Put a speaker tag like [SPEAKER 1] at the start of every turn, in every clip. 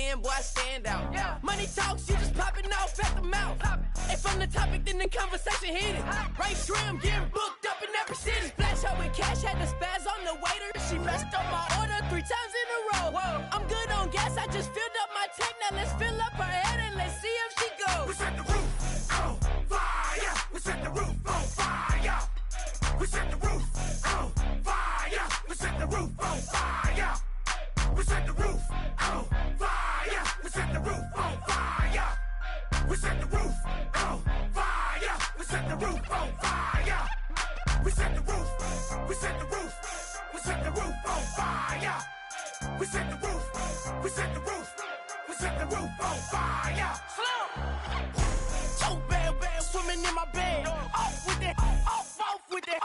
[SPEAKER 1] in, boy, I stand out. Money talks, you just popping off at the mouth. And from the topic, then the conversation heated. Right trim, getting booked up in every city. Splash her with cash, had the spaz on the waiter. She messed up my order 3 times in a row. I'm good on gas, I just filled up my tank. Now let's fill up her head and let's see if she goes.
[SPEAKER 2] We set the roof on fire. We set the roof on fire. We set the roof on fire. We set the roof on fire. We set the roof on fire. We set the roof on fire. We set the roof on fire. We set the roof on fire. We set the roof. We set the roof. We set the roof on fire. We set the roof. We set the roof. We set the roof on fire.
[SPEAKER 1] So bad, swimming in my bed. Off with it, off with it.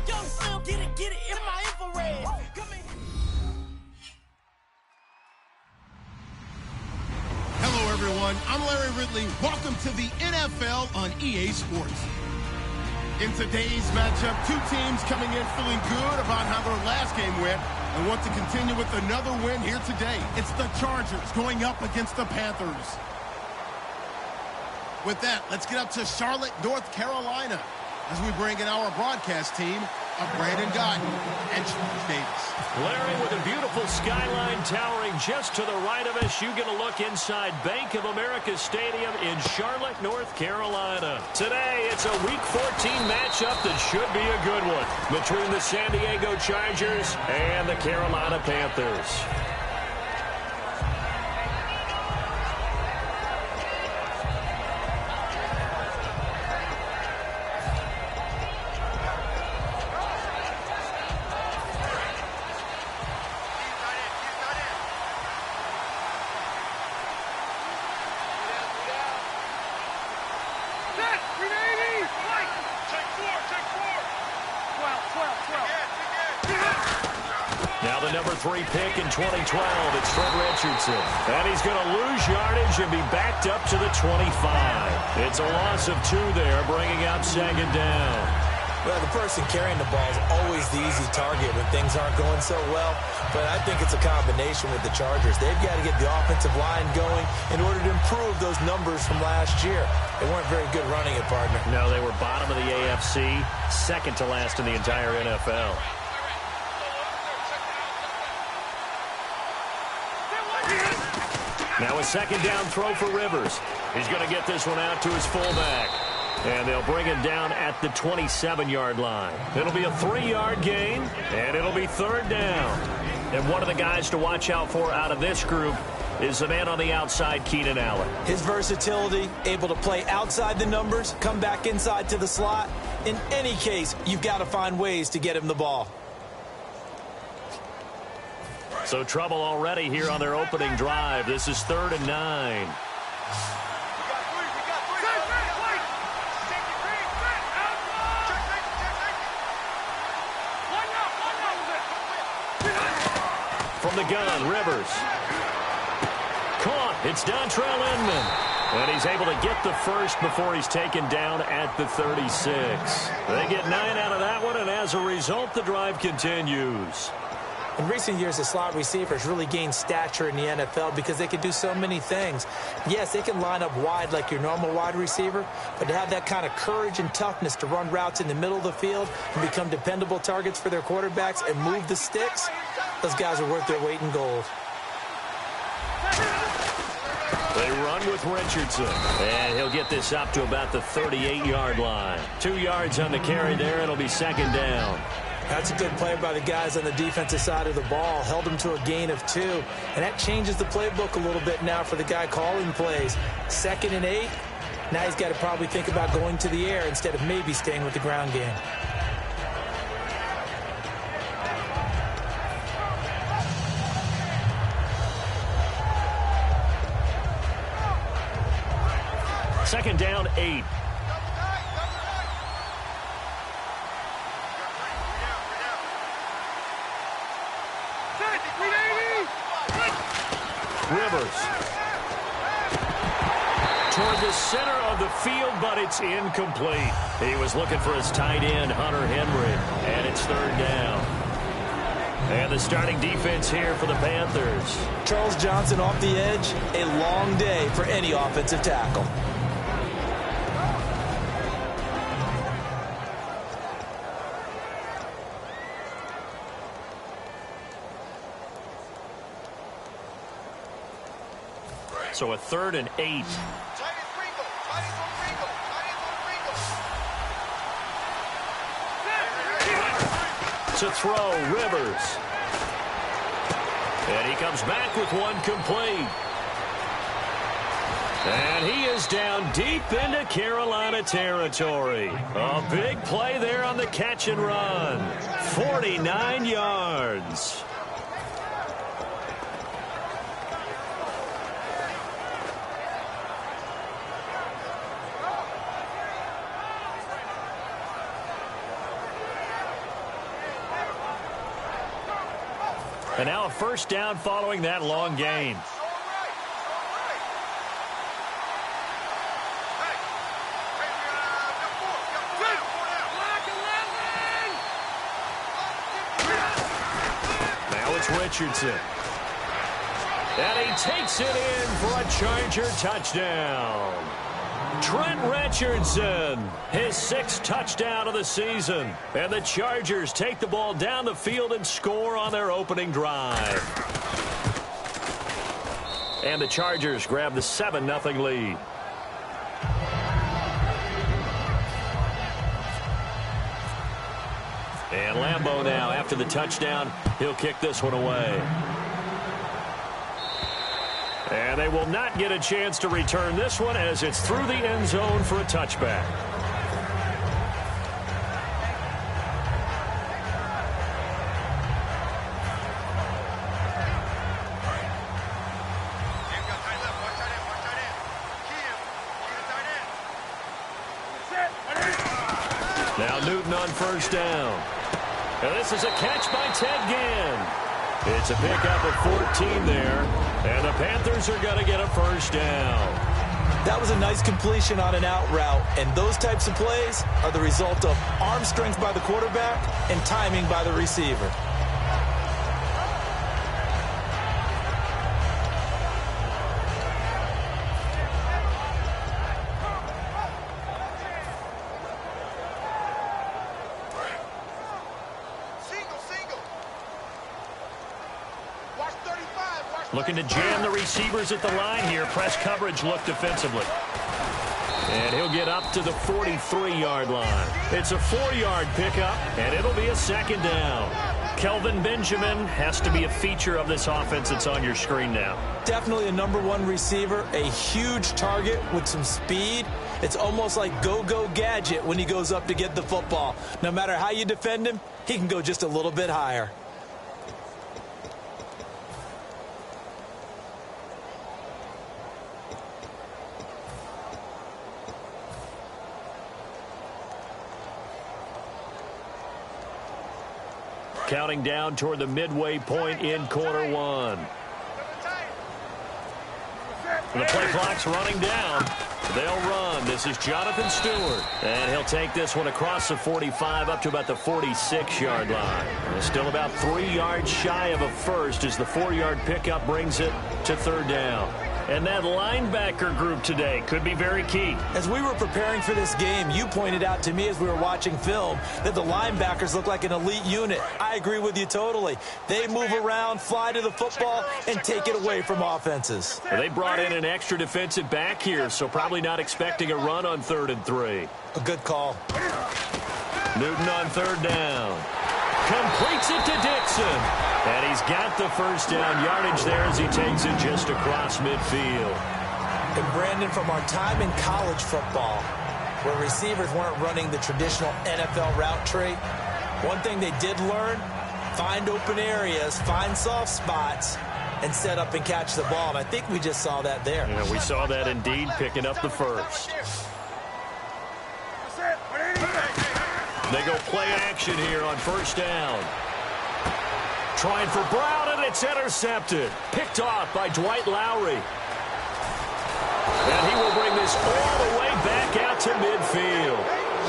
[SPEAKER 1] Young Slim, get it in my infrared. Come in.
[SPEAKER 3] Hello, everyone. I'm Larry Ridley. Welcome to the NFL on EA Sports. In today's matchup, 2 teams coming in feeling good about how their last game went and want to continue with another win here today. It's the Chargers going up against the Panthers. With that, let's get up to Charlotte, North Carolina, as we bring in our broadcast team of Brandon Gotton and George Davis.
[SPEAKER 4] Larry, with a beautiful skyline towering just to the right of us, you get a look inside Bank of America Stadium in Charlotte, North Carolina. Today, it's a Week 14 matchup that should be a good one between the San Diego Chargers and the Carolina Panthers. Now the number 3 pick in 2012, it's Fred Richardson. And he's going to lose yardage and be backed up to the 25. It's a loss of 2 there, bringing out 2nd down.
[SPEAKER 5] Well, the person carrying the ball is always the easy target when things aren't going so well. But I think it's a combination with the Chargers. They've got to get the offensive line going in order to improve those numbers from last year. They weren't very good running it, partner.
[SPEAKER 4] No, they were bottom of the AFC, second to last in the entire NFL. Now a 2nd down throw for Rivers. He's going to get this one out to his fullback. And they'll bring him down at the 27-yard line. It'll be a 3-yard gain, and it'll be 3rd down. And one of the guys to watch out for out of this group is the man on the outside, Keenan Allen.
[SPEAKER 5] His versatility, able to play outside the numbers, come back inside to the slot. In any case, you've got to find ways to get him the ball.
[SPEAKER 4] So trouble already here on their opening drive. This is 3rd and 9. From the gun, Rivers. Caught. It's Dontrell Inman. And he's able to get the first before he's taken down at the 36. They get 9 out of that one, and as a result, the drive continues.
[SPEAKER 5] In recent years, the slot receivers really gained stature in the NFL because they can do so many things. Yes, they can line up wide like your normal wide receiver, but to have that kind of courage and toughness to run routes in the middle of the field and become dependable targets for their quarterbacks and move the sticks, those guys are worth their weight in gold.
[SPEAKER 4] They run with Richardson, and he'll get this up to about the 38-yard line. 2 yards on the carry there. It'll be 2nd down.
[SPEAKER 5] That's a good play by the guys on the defensive side of the ball. Held him to a gain of 2. And that changes the playbook a little bit now for the guy calling plays. 2nd and 8. Now he's got to probably think about going to the air instead of maybe staying with the ground game.
[SPEAKER 4] Second down, 8. Rivers. Toward the center of the field, but it's incomplete. He was looking for his tight end, Hunter Henry, and it's 3rd down. And the starting defense here for the Panthers.
[SPEAKER 5] Charles Johnson off the edge, a long day for any offensive tackle.
[SPEAKER 4] So a 3rd and 8. To throw, Rivers. And he comes back with one complete. And he is down deep into Carolina territory. A big play there on the catch and run. 49 yards. And now a first down following that long gain. Now it's Richardson. And he takes it in for a Charger touchdown. Trent Richardson, his 6th touchdown of the season. And the Chargers take the ball down the field and score on their opening drive. And the Chargers grab the 7-0 lead. And Lambeau now, after the touchdown, he'll kick this one away. And they will not get a chance to return this one as it's through the end zone for a touchback. Now Newton on first down. And this is a catch by Ted Ginn. It's a pickup of 14 there, and the Panthers are going to get a first down.
[SPEAKER 5] That was a nice completion on an out route, and those types of plays are the result of arm strength by the quarterback and timing by the receiver.
[SPEAKER 4] Looking to jam the receivers at the line here. Press coverage look defensively. And he'll get up to the 43-yard line. It's a 4-yard pickup, and it'll be a second down. Kelvin Benjamin has to be a feature of this offense that's on your screen now.
[SPEAKER 5] Definitely a #1 receiver, a huge target with some speed. It's almost like go-go gadget when he goes up to get the football. No matter how you defend him, he can go just a little bit higher.
[SPEAKER 4] Counting down toward the midway point in quarter one. The play clock's running down. They'll run. This is Jonathan Stewart. And he'll take this one across the 45 up to about the 46-yard line. And still about 3 yards shy of a first as the 4-yard pickup brings it to 3rd down. And that linebacker group today could be very key.
[SPEAKER 5] As we were preparing for this game, you pointed out to me as we were watching film that the linebackers look like an elite unit. I agree with you totally. They move around, fly to the football, and take it away from offenses.
[SPEAKER 4] Well, they brought in an extra defensive back here, so probably not expecting a run on 3rd and 3.
[SPEAKER 5] A good call.
[SPEAKER 4] Newton on 3rd down. Completes it to Dixon. And he's got the first down yardage there as he takes it just across midfield.
[SPEAKER 5] And Brandon, from our time in college football, where receivers weren't running the traditional NFL route tree, one thing they did learn, find open areas, find soft spots, and set up and catch the ball. And I think we just saw that there.
[SPEAKER 4] Yeah, we saw that indeed, picking up the first. They go play action here on first down. Trying for Brown, and it's intercepted. Picked off by Dwight Lowry. And he will bring this all the way back out to midfield.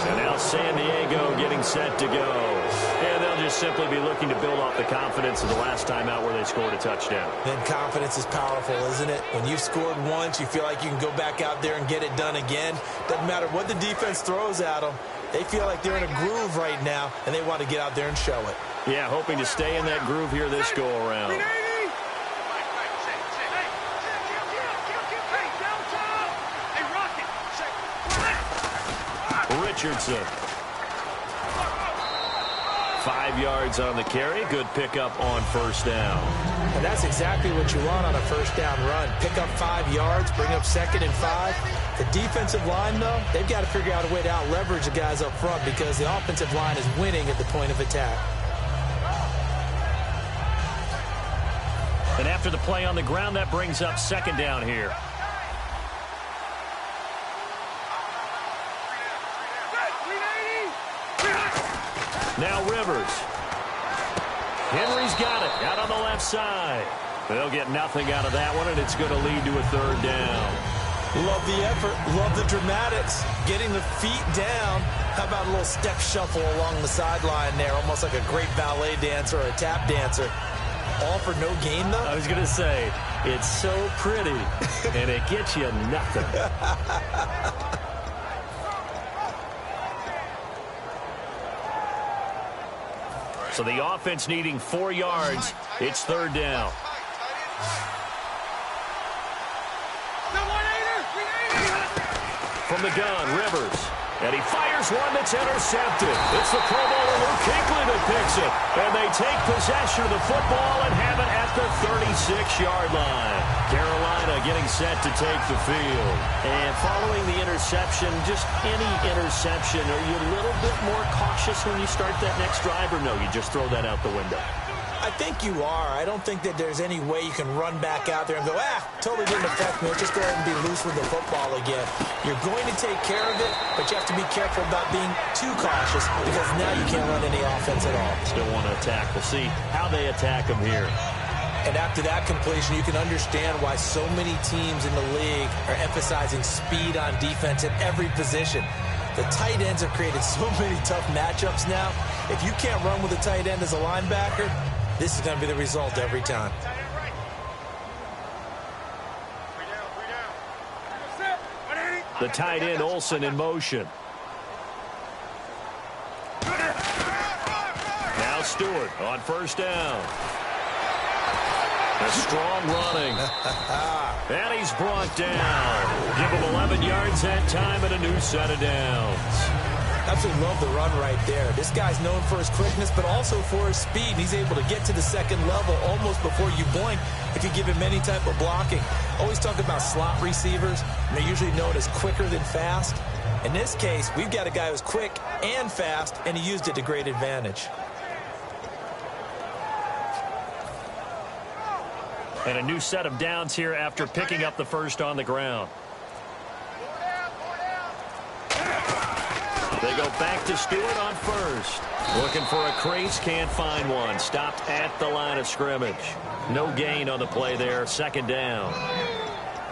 [SPEAKER 4] And now San Diego getting set to go. And they'll just simply be looking to build off the confidence of the last time out where they scored a touchdown.
[SPEAKER 5] And confidence is powerful, isn't it? When you've scored once, you feel like you can go back out there and get it done again. Doesn't matter what the defense throws at them. They feel like they're in a groove right now, and they want to get out there and show it.
[SPEAKER 4] Yeah, hoping to stay in that groove here this go-around. Richardson. 5 yards on the carry. Good pickup on first down.
[SPEAKER 5] And that's exactly what you want on a first down run. Pick up 5 yards, bring up 2nd and 5. The defensive line, though, they've got to figure out a way to out-leverage the guys up front because the offensive line is winning at the point of attack.
[SPEAKER 4] And after the play on the ground, that brings up 2nd down here. Now Rivers. Henry's got it out on the left side. They'll get nothing out of that one, and it's going to lead to a 3rd down.
[SPEAKER 5] Love the effort. Love the dramatics. Getting the feet down. How about a little step shuffle along the sideline there, almost like a great ballet dancer or a tap dancer. All for no gain, though?
[SPEAKER 4] I was going to say, it's so pretty, and it gets you nothing. So the offense needing 4 yards. It's 3rd down. From the gun, Rivers. And he fires one that's intercepted. It's the Pro Bowler Luke Kuechly that picks it. And they take possession of the football and have it at the 36-yard line. Carolina getting set to take the field. And following the interception, just any interception, are you a little bit more cautious when you start that next drive, or no, you just throw that out the window?
[SPEAKER 5] I think you are. I don't think that there's any way you can run back out there and go, totally didn't affect me. Let's just go ahead and be loose with the football again. You're going to take care of it, but you have to be careful about being too cautious because now you can't run any offense at all.
[SPEAKER 4] Still want to attack. We'll see how they attack them here.
[SPEAKER 5] And after that completion, you can understand why so many teams in the league are emphasizing speed on defense at every position. The tight ends have created so many tough matchups now. If you can't run with a tight end as a linebacker, this is going to be the result every time.
[SPEAKER 4] The tight end, Olsen, in motion. Now Stewart on first down. A strong running. And he's brought down. Give him 11 yards that time and a new set of downs.
[SPEAKER 5] Absolutely love the run right there. This guy's known for his quickness, but also for his speed. And he's able to get to the 2nd level almost before you blink if you give him any type of blocking. Always talk about slot receivers, and they're usually known as quicker than fast. In this case, we've got a guy who's quick and fast, and he used it to great advantage.
[SPEAKER 4] And a new set of downs here after picking up the first on the ground. They go back to Stewart on first. Looking for a crease, can't find one. Stopped at the line of scrimmage. No gain on the play there, 2nd down.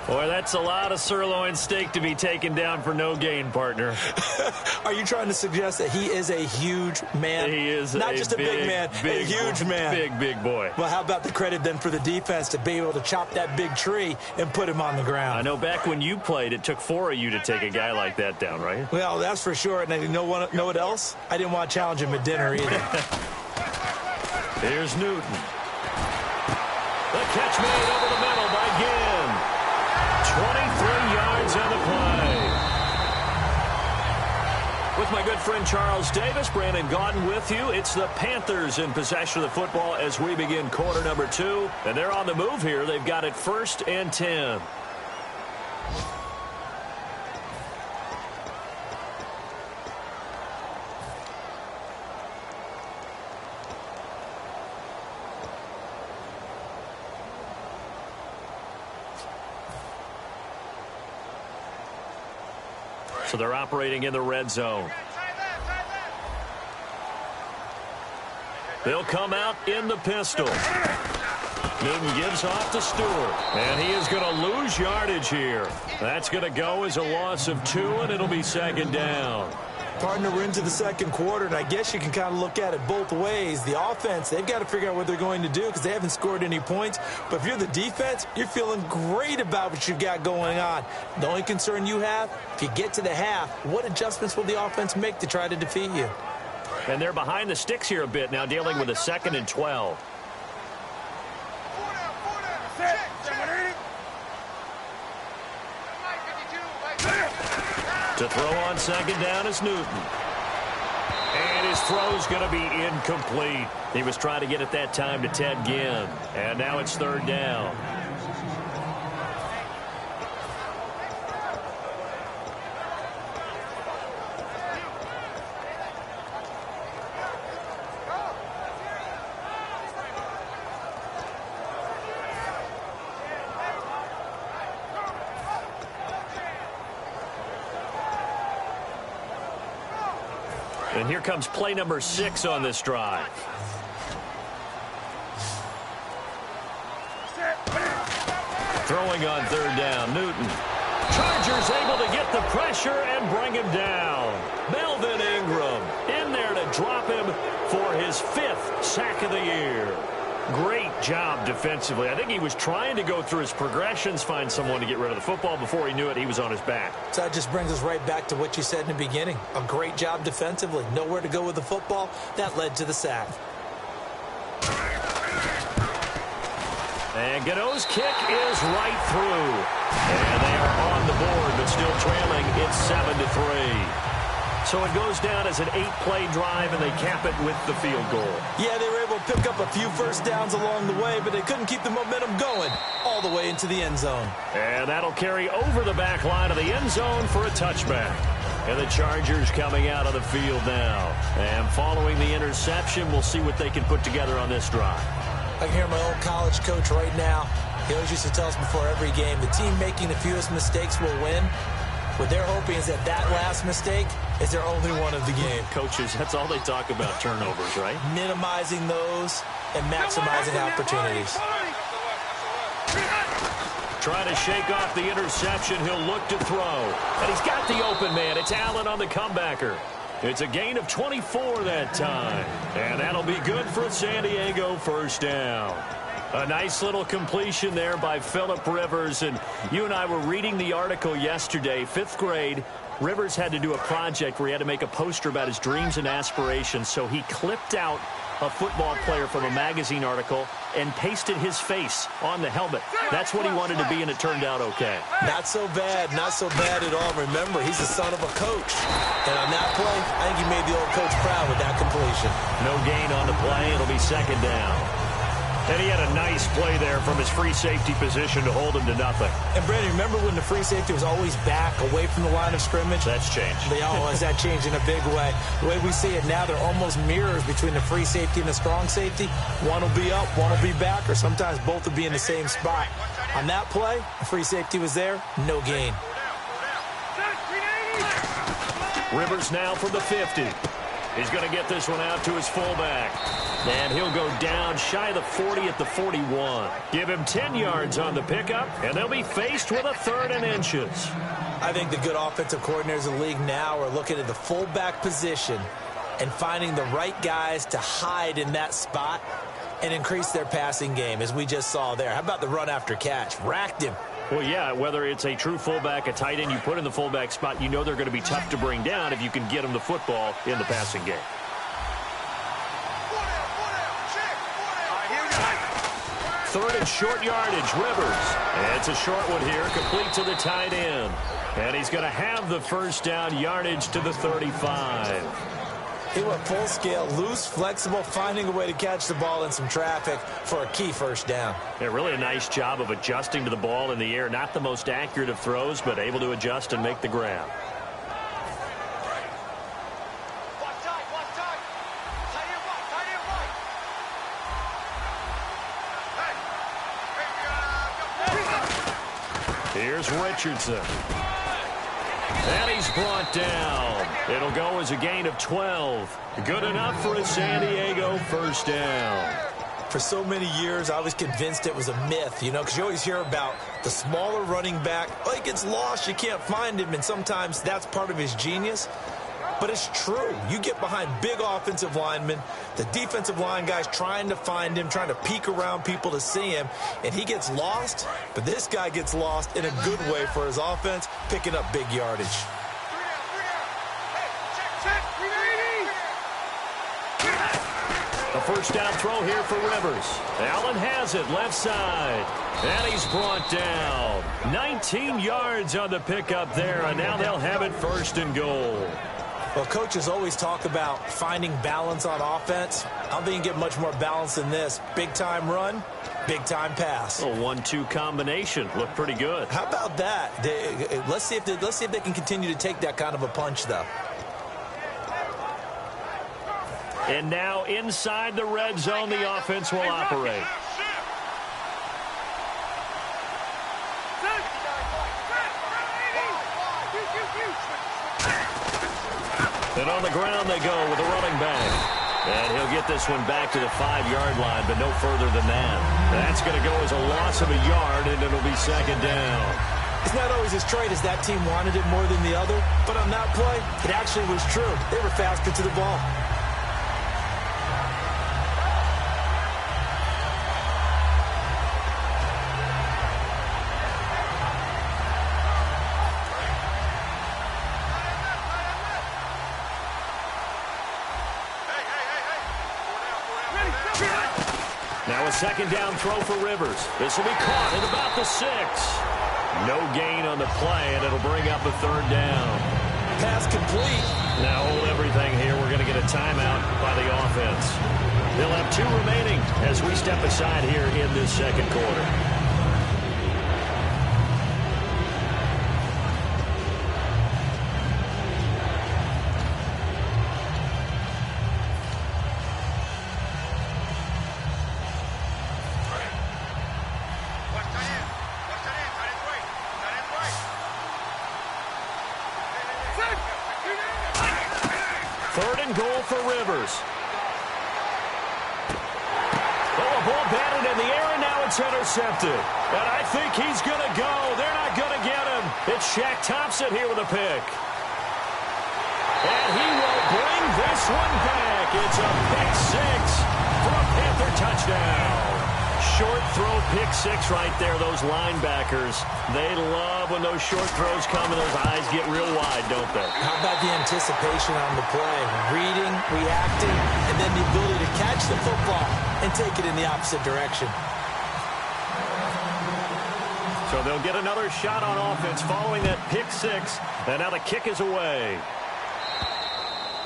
[SPEAKER 4] Boy, that's a lot of sirloin steak to be taken down for no gain, partner.
[SPEAKER 5] Are you trying to suggest that he is a huge man?
[SPEAKER 4] He is
[SPEAKER 5] not just a big man, a huge man.
[SPEAKER 4] Big boy.
[SPEAKER 5] Well, how about the credit then for the defense to be able to chop that big tree and put him on the ground?
[SPEAKER 4] I know back when you played, it took 4 of you to take a guy like that down, right?
[SPEAKER 5] Well, that's for sure. And you know what else? I didn't want to challenge him at dinner either.
[SPEAKER 4] Here's Newton. The catch made over the middle by Ginn. 23 yards on the play. With my good friend Charles Davis, Brandon Gaudin with you. It's the Panthers in possession of the football as we begin quarter number 2. And they're on the move here. They've got it 1st and 10. So they're operating in the red zone. They'll come out in the pistol. Newton gives off to Stewart. And he is going to lose yardage here. That's going to go as a loss of 2, and it'll be 2nd down.
[SPEAKER 5] Partner, we're into the second quarter, and I guess you can kind of look at it both ways. The offense, they've got to figure out what they're going to do because they haven't scored any points. But if you're the defense, you're feeling great about what you've got going on. The only concern you have, if you get to the half, what adjustments will the offense make to try to defeat you?
[SPEAKER 4] And they're behind the sticks here a bit now, dealing with a 2nd and 12. To throw on 2nd down is Newton. And his throw's going to be incomplete. He was trying to get it that time to Ted Ginn. And now it's 3rd down. And here comes play number 6 on this drive. Throwing on 3rd down, Newton. Chargers able to get the pressure and bring him down. Melvin Ingram in there to drop him for his 5th sack of the year. Great job defensively. I think he was trying to go through his progressions, find someone to get rid of the football. Before he knew it, he was on his back.
[SPEAKER 5] So that just brings us right back to what you said in the beginning. A great job defensively. Nowhere to go with the football. That led to the sack.
[SPEAKER 4] And Gano's kick is right through. And they are on the board, but still trailing. It's 7-3. So it goes down as an 8-play drive, and they cap it with the field goal.
[SPEAKER 5] Yeah, they were able to pick up a few first downs along the way, but they couldn't keep the momentum going all the way into the end zone.
[SPEAKER 4] And that'll carry over the back line of the end zone for a touchback. And the Chargers coming out of the field now. And following the interception, we'll see what they can put together on this drive.
[SPEAKER 5] I can hear my old college coach right now. He always used to tell us before every game, the team making the fewest mistakes will win. What they're hoping is that last mistake is their only one of the game.
[SPEAKER 4] Coaches, that's all they talk about, turnovers, right?
[SPEAKER 5] Minimizing those and maximizing opportunities.
[SPEAKER 4] Trying to shake off the interception. He'll look to throw. And he's got the open man. It's Allen on the comebacker. It's a gain of 24 that time. And that'll be good for San Diego, 1st down. A nice little completion there by Phillip Rivers. And you and I were reading the article yesterday, 5th grade. Rivers had to do a project where he had to make a poster about his dreams and aspirations. So he clipped out a football player from a magazine article and pasted his face on the helmet. That's what he wanted to be, and it turned out okay.
[SPEAKER 5] Not so bad. Not so bad at all. Remember, he's the son of a coach. And on that play, I think he made the old coach proud with that completion.
[SPEAKER 4] No gain on the play. It'll be 2nd down. And he had a nice play there from his free safety position to hold him to nothing.
[SPEAKER 5] And, Brandon, remember when the free safety was always back, away from the line of scrimmage?
[SPEAKER 4] That's changed.
[SPEAKER 5] That changed in a big way. The way we see it now, they're almost mirrors between the free safety and the strong safety. One will be up, one will be back, or sometimes both will be in the same spot. On that play, the free safety was there, no gain.
[SPEAKER 4] Rivers now from the 50. He's going to get this one out to his fullback. And he'll go down shy of the 40 at the 41. Give him 10 yards on the pickup, and they'll be faced with a 3rd and inches.
[SPEAKER 5] I think the good offensive coordinators in the league now are looking at the fullback position and finding the right guys to hide in that spot and increase their passing game, as we just saw there. How about the run after catch? Racked him.
[SPEAKER 4] Well, yeah, whether it's a true fullback, a tight end you put in the fullback spot, you know they're going to be tough to bring down if you can get them the football in the passing game. Third and short yardage, Rivers. And it's a short one here, complete to the tight end. And he's going to have the 1st down, yardage to the 35.
[SPEAKER 5] He went full scale, loose, flexible, finding a way to catch the ball in some traffic for a key 1st down.
[SPEAKER 4] Yeah, really a nice job of adjusting to the ball in the air. Not the most accurate of throws, but able to adjust and make the grab. Here's Richardson. And he's brought down. It'll go as a gain of 12. Good enough for a San Diego 1st down.
[SPEAKER 5] For so many years, I was convinced it was a myth, because you always hear about the smaller running back. Oh, he gets lost, you can't find him, and sometimes that's part of his genius. but it's true. You get behind big offensive linemen, the defensive line guys trying to find him, trying to peek around people to see him, and he gets lost, but this guy gets lost in a good way for his offense, picking up big yardage.
[SPEAKER 4] A first down throw here for Rivers. Allen has it left side. And he's brought down. 19 yards on the pickup there, and now they'll have it first and goal.
[SPEAKER 5] Well, coaches always talk about finding balance on offense. I don't think you get much more balance than this. Big-time run, big-time pass.
[SPEAKER 4] A 1-2 combination. Looked pretty good.
[SPEAKER 5] How about that? Let's see if they can continue to take that kind of a punch, though.
[SPEAKER 4] And now inside the red zone, the offense will operate. And on the ground they go with a running back. And he'll get this one back to the 5-yard line, but no further than that. That's going to go as a loss of a yard, and it'll be second down.
[SPEAKER 5] It's not always as straight as that team wanted it more than the other, but on that play, it actually was true. They were faster to the ball.
[SPEAKER 4] Now a second down throw for Rivers. This will be caught at about the 6. No gain on the play, and it'll bring up a third down.
[SPEAKER 5] Pass complete.
[SPEAKER 4] Now hold everything here. We're going to get a timeout by the offense. They'll have 2 remaining as we step aside here in this second quarter. Third and goal for Rivers. Oh, a ball batted in the air, and now it's intercepted. And I think he's going to go. They're not going to get him. It's Shaq Thompson here with a pick. And he will bring this one back. It's a pick 6 for a Panther touchdown. Short throw, pick 6 right there. Those linebackers, they love when those short throws come and those eyes get real wide, don't they?
[SPEAKER 5] How about the anticipation on the play? Reading, reacting, and then the ability to catch the football and take it in the opposite direction.
[SPEAKER 4] So they'll get another shot on offense following that pick 6, and now the kick is away.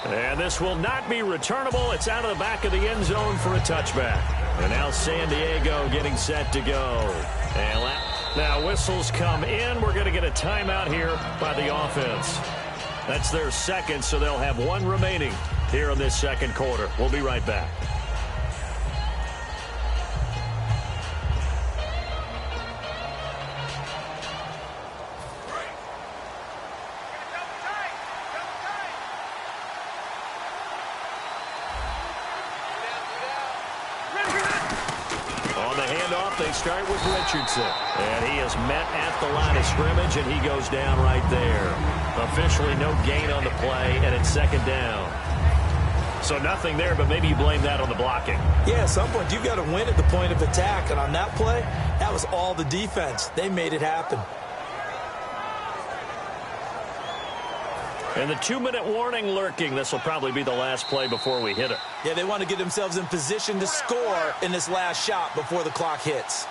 [SPEAKER 4] And this will not be returnable. It's out of the back of the end zone for a touchback. And now San Diego getting set to go. And now whistles come in. We're going to get a timeout here by the offense. That's their second, so they'll have 1 remaining here in this second quarter. We'll be right back. They start with Richardson, and he is met at the line of scrimmage, and he goes down right there. Officially no gain on the play, and it's second down. So nothing there, but maybe you blame that on the blocking.
[SPEAKER 5] Yeah, at some point you've got to win at the point of attack, and on that play, that was all the defense. They made it happen.
[SPEAKER 4] And the 2-minute warning lurking. This will probably be the last play before we hit it.
[SPEAKER 5] Yeah, they want to get themselves in position to score in this last shot before the clock hits.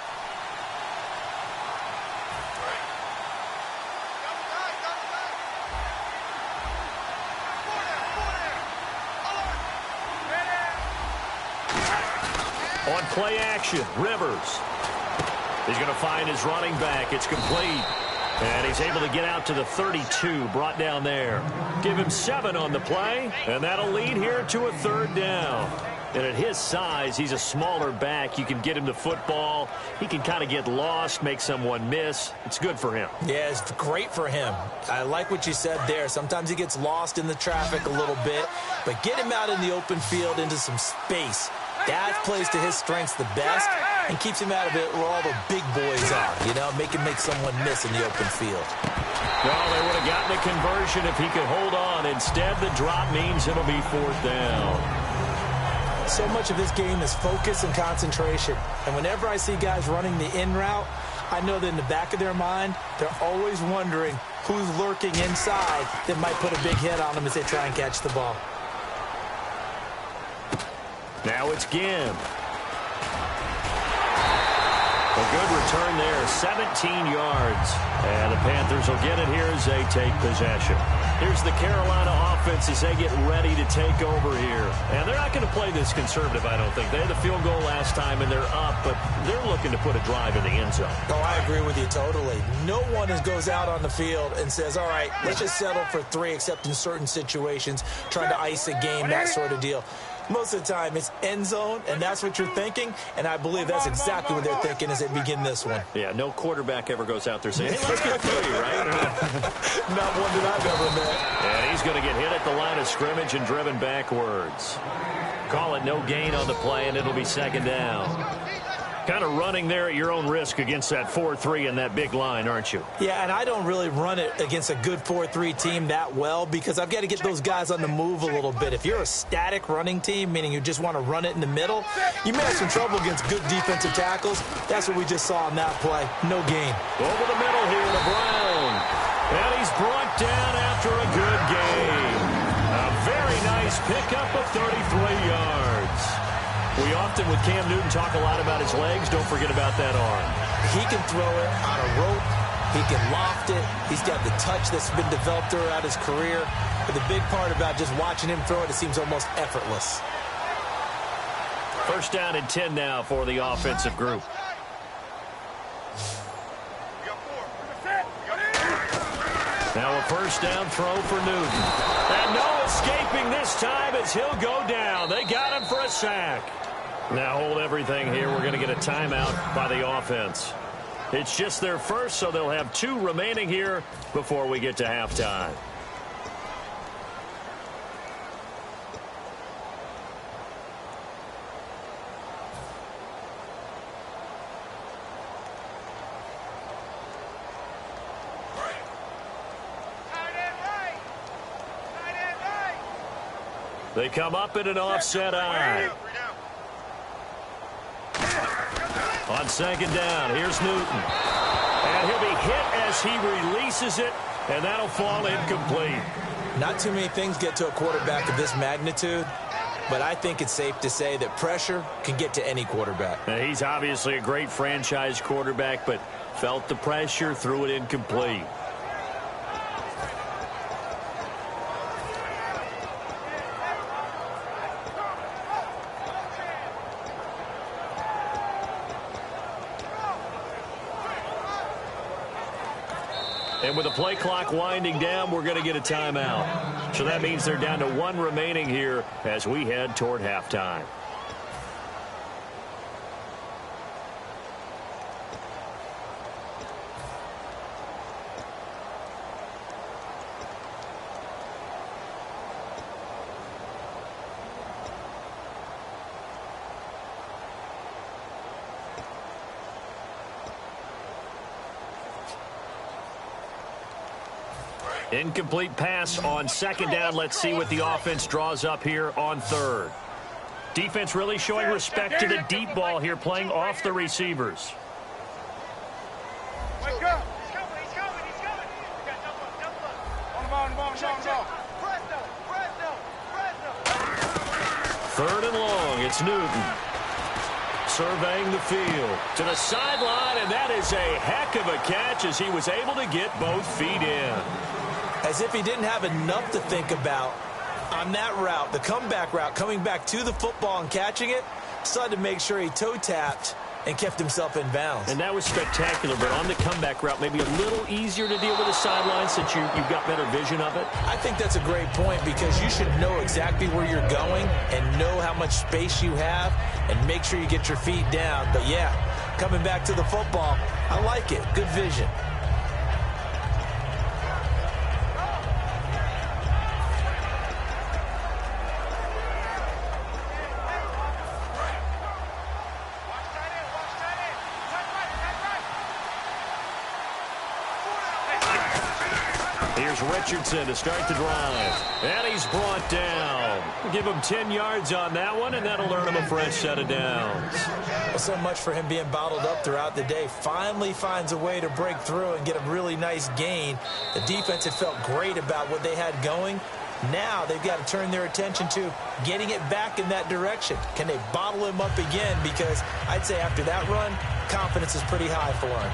[SPEAKER 4] On play action, Rivers. He's going to find his running back. It's complete. And he's able to get out to the 32, brought down there. Give him 7 on the play, and that'll lead here to a third down. And at his size, he's a smaller back. You can get him the football. He can kind of get lost, make someone miss. It's good for him.
[SPEAKER 5] Yeah, it's great for him. I like what you said there. Sometimes he gets lost in the traffic a little bit, but get him out in the open field into some space. That plays to his strengths the best, and keeps him out of it where all the big boys are, you know, make someone miss in the open field.
[SPEAKER 4] Well, they would have gotten a conversion if he could hold on. Instead, the drop means it'll be 4th down.
[SPEAKER 5] So much of this game is focus and concentration. And whenever I see guys running the in route, I know that in the back of their mind, they're always wondering who's lurking inside that might put a big hit on them as they try and catch the ball.
[SPEAKER 4] Now it's Gim. A good return there, 17 yards. And the Panthers will get it here as they take possession. Here's the Carolina offense as they get ready to take over here. And they're not going to play this conservative, I don't think. They had the field goal last time, and they're up, but they're looking to put a drive in the end zone.
[SPEAKER 5] Oh, I agree with you totally. No one goes out on the field and says, all right, let's just settle for 3, except in certain situations, trying to ice a game, that sort of deal. Most of the time, it's end zone, and that's what you're thinking, and I believe that's exactly what they're thinking as they begin this one.
[SPEAKER 4] Yeah, no quarterback ever goes out there saying, hey, let's get 3, right?
[SPEAKER 5] Not one that I've ever met.
[SPEAKER 4] And he's going to get hit at the line of scrimmage and driven backwards. Call it no gain on the play, and it'll be 2nd down. Kind of running there at your own risk against that 4-3 and that big line, aren't you?
[SPEAKER 5] Yeah, and I don't really run it against a good 4-3 team that well because I've got to get those guys on the move a little bit. If you're a static running team, meaning you just want to run it in the middle, you may have some trouble against good defensive tackles. That's what we just saw on that play. No gain.
[SPEAKER 4] Over the middle here to Brown. And he's brought down after a good game. A very nice pickup of 33 yards. We often, with Cam Newton, talk a lot about his legs. Don't forget about that arm.
[SPEAKER 5] He can throw it on a rope. He can loft it. He's got the touch that's been developed throughout his career. But the big part about just watching him throw it, it seems almost effortless.
[SPEAKER 4] 1st down and 10 now for the offensive group. Now a 1st down throw for Newton. And no escaping this time as he'll go down. They got him for a sack. Now hold everything here. We're going to get a timeout by the offense. It's just their first, so they'll have 2 remaining here before we get to halftime. They come up in an offset eye. On 2nd down, here's Newton. And he'll be hit as he releases it, and that'll fall incomplete.
[SPEAKER 5] Not too many things get to a quarterback of this magnitude, but I think it's safe to say that pressure can get to any quarterback.
[SPEAKER 4] Now, he's obviously a great franchise quarterback, but felt the pressure, threw it incomplete. And with the play clock winding down, we're going to get a timeout. So that means they're down to 1 remaining here as we head toward halftime. Incomplete pass on 2nd down. Let's see what the offense draws up here on 3rd. Defense really showing respect to the deep ball here, playing off the receivers.
[SPEAKER 2] Wake up. He's coming. He's coming. He's coming. Double up. On the ball, on the ball, on the ball. Presto.
[SPEAKER 4] 3rd and long. It's Newton. Surveying the field to the sideline, and that is a heck of a catch as he was able to get both feet in.
[SPEAKER 5] As if he didn't have enough to think about on that route, the comeback route, coming back to the football and catching it, decided to make sure he toe-tapped and kept himself in bounds.
[SPEAKER 4] And that was spectacular, but on the comeback route, maybe a little easier to deal with the sideline since you've got better vision of it.
[SPEAKER 5] I think that's a great point because you should know exactly where you're going and know how much space you have and make sure you get your feet down. But, yeah, coming back to the football, I like it. Good vision.
[SPEAKER 4] Here's Richardson to start the drive. And he's brought down. We'll give him 10 yards on that one, and that'll earn him a fresh set of downs.
[SPEAKER 5] Well, so much for him being bottled up throughout the day. Finally finds a way to break through and get a really nice gain. The defense had felt great about what they had going. Now they've got to turn their attention to getting it back in that direction. Can they bottle him up again? Because I'd say after that run, confidence is pretty high for him.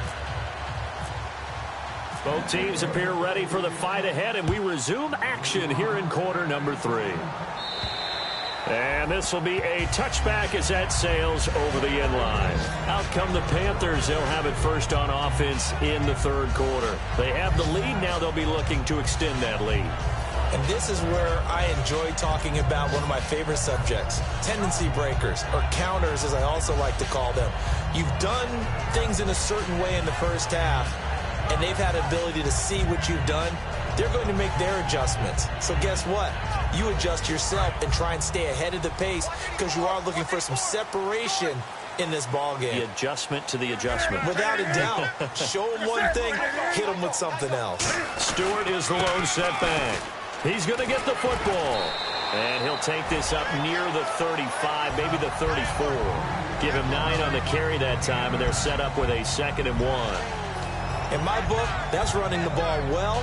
[SPEAKER 4] Both teams appear ready for the fight ahead, and we resume action here in quarter number 3. And this will be a touchback as that sails over the end line. Out come the Panthers. They'll have it first on offense in the third quarter. They have the lead. Now they'll be looking to extend that lead.
[SPEAKER 5] And this is where I enjoy talking about one of my favorite subjects, tendency breakers, or counters as I also like to call them. You've done things in a certain way in the first half, and they've had ability to see what you've done. They're going to make their adjustments. So guess what? You adjust yourself and try and stay ahead of the pace because you are looking for some separation in this ball game.
[SPEAKER 4] The adjustment to the adjustment.
[SPEAKER 5] Without a doubt. Show them one thing, hit them with something else.
[SPEAKER 4] Stewart is the lone setback. He's going to get the football. And he'll take this up near the 35, maybe the 34. Give him 9 on the carry that time, and they're set up with a 2nd and 1.
[SPEAKER 5] In my book, that's running the ball well,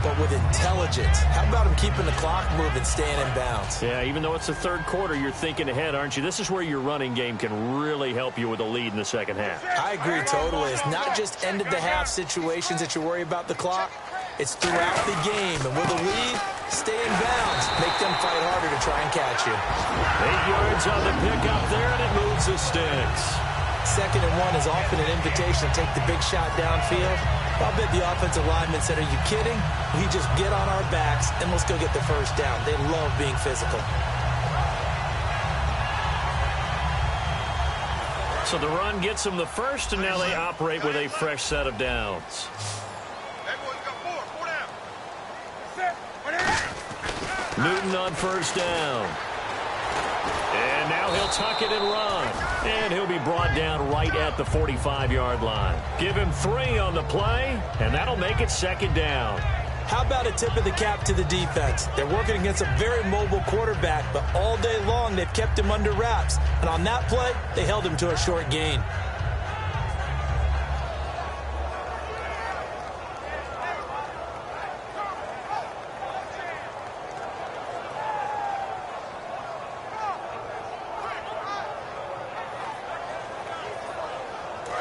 [SPEAKER 5] but with intelligence. How about him keeping the clock moving, staying in bounds?
[SPEAKER 4] Yeah, even though it's the third quarter, you're thinking ahead, aren't you? This is where your running game can really help you with a lead in the second half.
[SPEAKER 5] I agree totally. It's not just end-of-the-half situations that you worry about the clock. It's throughout the game. And with a lead, stay in bounds. Make them fight harder to try and catch you.
[SPEAKER 4] 8 yards on the pickup there, and it moves the sticks.
[SPEAKER 5] 2nd and 1 is often an invitation to take the big shot downfield. I'll bet the offensive lineman said, are you kidding? We just get on our backs and let's go get the first down. They love being physical.
[SPEAKER 4] So the run gets them the first, and now they operate with a fresh set of downs. Newton on first down. And now he'll tuck it and run. And he'll be brought down right at the 45-yard line. Give him 3 on the play, and that'll make it 2nd down.
[SPEAKER 5] How about a tip of the cap to the defense? They're working against a very mobile quarterback, but all day long they've kept him under wraps. And on that play, they held him to a short gain.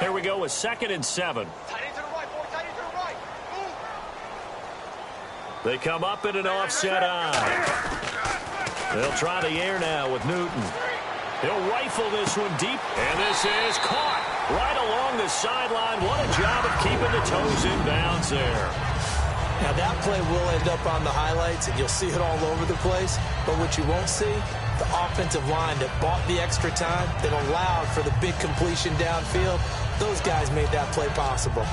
[SPEAKER 4] Here we go with 2nd and 7. They come up in an offset eye. They'll try the air now with Newton. He'll rifle this one deep, and this is caught right along the sideline. What a job of keeping the toes in bounds there.
[SPEAKER 5] Now that play will end up on the highlights, and you'll see it all over the place. But what you won't see, the offensive line that bought the extra time, that allowed for the big completion downfield, those guys made that play possible.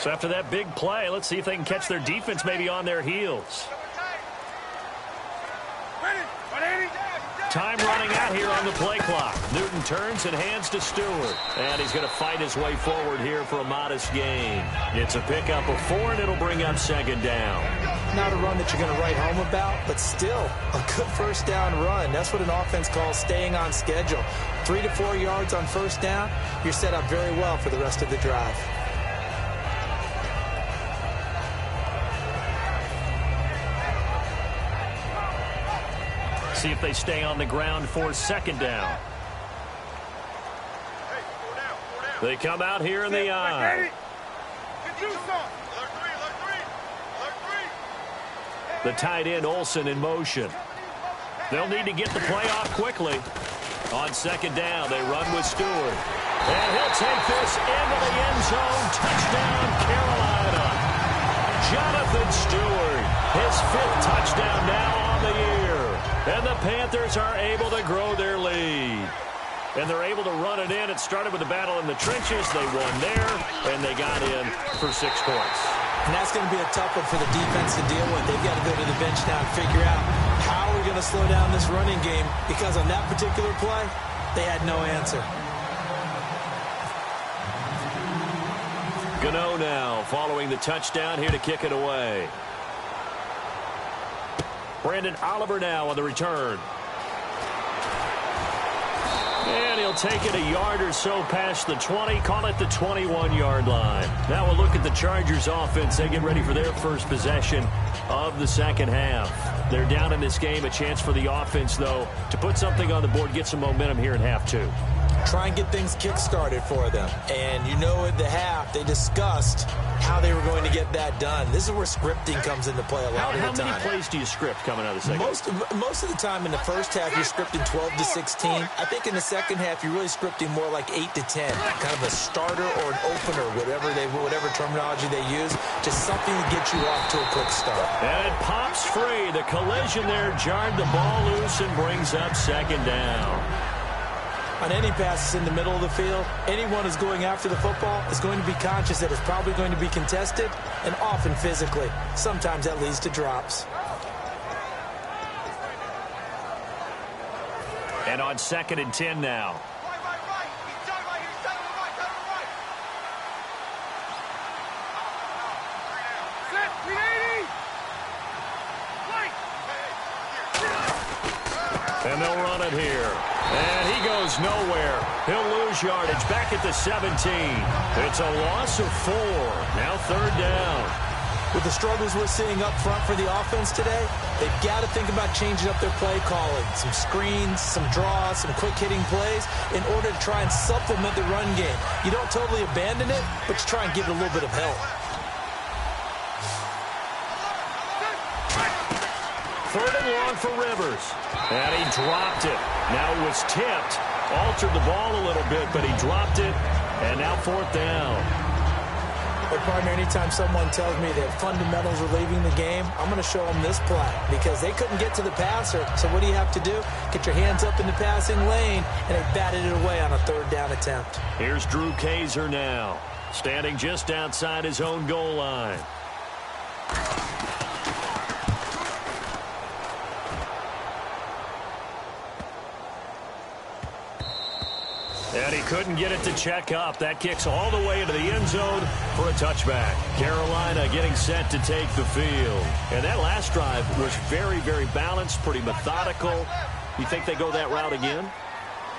[SPEAKER 4] So after that big play, let's see if they can catch their defense maybe on their heels. Time running out here on the play clock. Newton turns and hands to Stewart. And he's going to fight his way forward here for a modest gain. It's a pickup of 4, and it'll bring up 2nd down.
[SPEAKER 5] Not a run that you're going to write home about, but still a good first down run. That's what an offense calls staying on schedule. 3 to 4 yards on first down, you're set up very well for the rest of the drive.
[SPEAKER 4] See if they stay on the ground for 2nd down. They come out here in the eye. The tight end Olsen in motion. They'll need to get the play off quickly. On 2nd down, they run with Stewart. And he'll take this into the end zone. Touchdown, Carolina. Jonathan Stewart, his 5th touchdown now on the year. And the Panthers are able to grow their lead. And they're able to run it in. It started with a battle in the trenches. They won there, and they got in for 6 points.
[SPEAKER 5] And that's going to be a tough one for the defense to deal with. They've got to go to the bench now and figure out how we're going to slow down this running game, because on that particular play, they had no answer.
[SPEAKER 4] Gano now following the touchdown here to kick it away. Brandon Oliver now on the return. And he'll take it a yard or so past the 20, call it the 21-yard line. Now we'll look at the Chargers offense. They get ready for their first possession of the second half. They're down in this game. A chance for the offense, though, to put something on the board, get some momentum here in half two.
[SPEAKER 5] Try and get things kick-started for them. And you know at the half, they discussed how they were going to get that done. This is where scripting comes into play a lot of the time.
[SPEAKER 4] How many plays do you script coming out of the second?
[SPEAKER 5] Most of the time in the first half, you're scripting 12 to 16. I think in the second half, you're really scripting more like 8 to 10. Kind of a starter or an opener, whatever terminology they use. Just something to get you off to a quick start.
[SPEAKER 4] And it pops free. The collision there jarred the ball loose and brings up second down.
[SPEAKER 5] On any passes in the middle of the field, anyone who's going after the football is going to be conscious that it's probably going to be contested, and often physically. Sometimes that leads to drops.
[SPEAKER 4] And on 2nd and 10 now. And they'll run it here. And he goes nowhere. He'll lose yardage back at the 17. It's a loss of 4. Now 3rd down.
[SPEAKER 5] With the struggles we're seeing up front for the offense today, they've got to think about changing up their play calling. Some screens, some draws, some quick-hitting plays in order to try and supplement the run game. You don't totally abandon it, but you try and give it a little bit of help.
[SPEAKER 4] 3rd and long for Rivers. And he dropped it. Now it was tipped. Altered the ball a little bit, but he dropped it. And now 4th down.
[SPEAKER 5] But partner, anytime someone tells me that fundamentals are leaving the game, I'm going to show them this play, because they couldn't get to the passer. So what do you have to do? Get your hands up in the passing lane, and they batted it away on a 3rd down attempt.
[SPEAKER 4] Here's Drew Kaiser now, standing just outside his own goal line. And he couldn't get it to check up. That kicks all the way into the end zone for a touchback. Carolina getting set to take the field. And that last drive was very, very balanced, pretty methodical. You think they go that route again?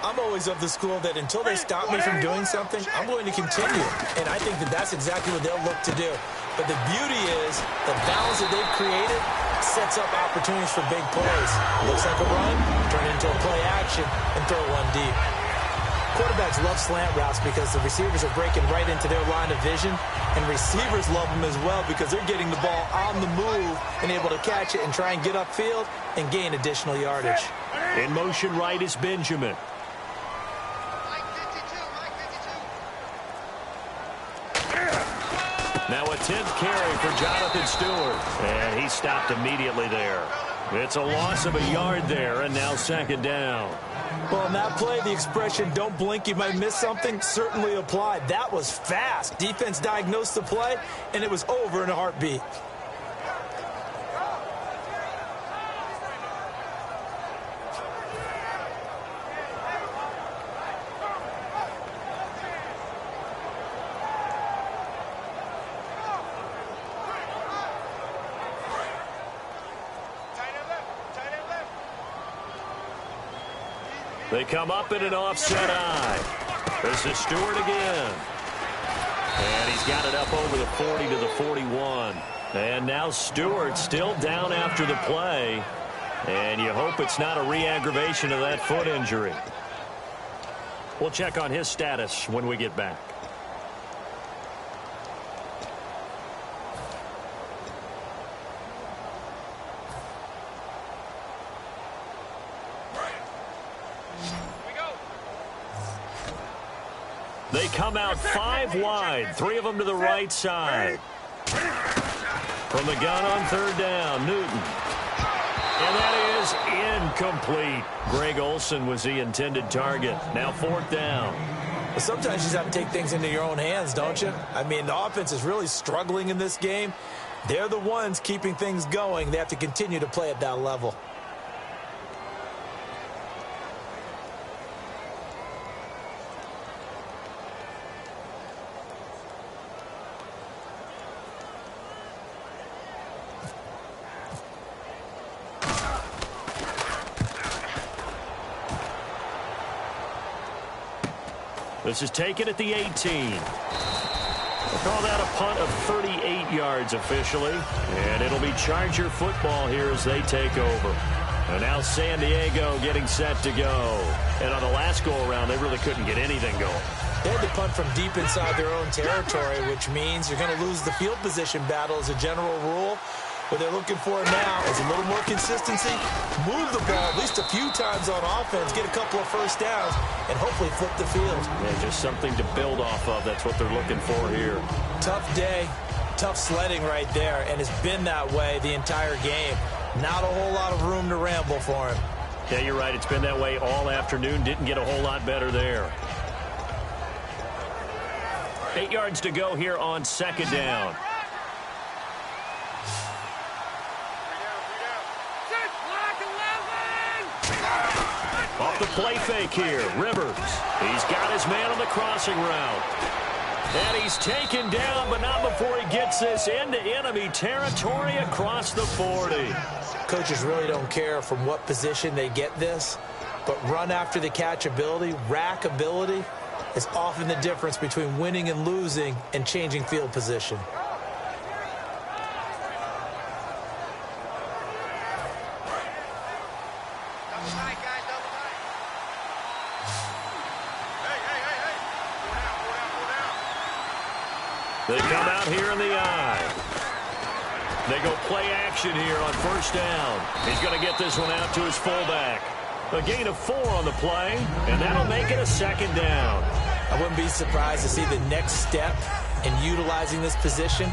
[SPEAKER 5] I'm always of the school that until they stop me from doing something, I'm going to continue. And I think that that's exactly what they'll look to do. But the beauty is the balance that they've created sets up opportunities for big plays. Looks like a run, turn it into a play action, and throw one deep. Quarterbacks love slant routes because the receivers are breaking right into their line of vision, and receivers love them as well because they're getting the ball on the move and able to catch it and try and get upfield and gain additional yardage.
[SPEAKER 4] In motion right is Benjamin. Now a 10th carry for Jonathan Stewart, and he stopped immediately there. It's a loss of a yard there, and now 2nd down.
[SPEAKER 5] Well, in that play, the expression, don't blink, you might miss something, certainly applied. That was fast. Defense diagnosed the play, and it was over in a heartbeat.
[SPEAKER 4] They come up in an offset eye. This is Stewart again. And he's got it up over the 40 to the 41. And now Stewart still down after the play. And you hope it's not a re-aggravation of that foot injury. We'll check on his status when we get back. They come out 5 wide, 3 of them to the right side. From the gun on 3rd down, Newton. And that is incomplete. Greg Olsen was the intended target. Now 4th down.
[SPEAKER 5] But sometimes you just have to take things into your own hands, don't you? I mean, the offense is really struggling in this game. They're the ones keeping things going. They have to continue to play at that level.
[SPEAKER 4] This is taken at the 18. We'll call that a punt of 38 yards officially. And it'll be Charger football here as they take over. And now San Diego getting set to go. And on the last go-around, they really couldn't get anything going.
[SPEAKER 5] They had to punt from deep inside their own territory, which means you're going to lose the field position battle as a general rule. What they're looking for now is a little more consistency, move the ball at least a few times on offense, get a couple of first downs, and hopefully flip the field.
[SPEAKER 4] Yeah, just something to build off of. That's what they're looking for here.
[SPEAKER 5] Tough day, tough sledding right there, and it's been that way the entire game. Not a whole lot of room to ramble for him.
[SPEAKER 4] Yeah, you're right. It's been that way all afternoon. Didn't get a whole lot better there. 8 yards to go here on second down. Off the play fake here, Rivers. He's got his man on the crossing route. And he's taken down, but not before he gets this into enemy territory across the 40.
[SPEAKER 5] Coaches really don't care from what position they get this, but run after the catch ability, rack ability, is often the difference between winning and losing and changing field position.
[SPEAKER 4] They come out here in the eye. They go play action here on first down. He's going to get this one out to his fullback. A gain of 4 on the play, and that'll make it a second down.
[SPEAKER 5] I wouldn't be surprised to see the next step in utilizing this position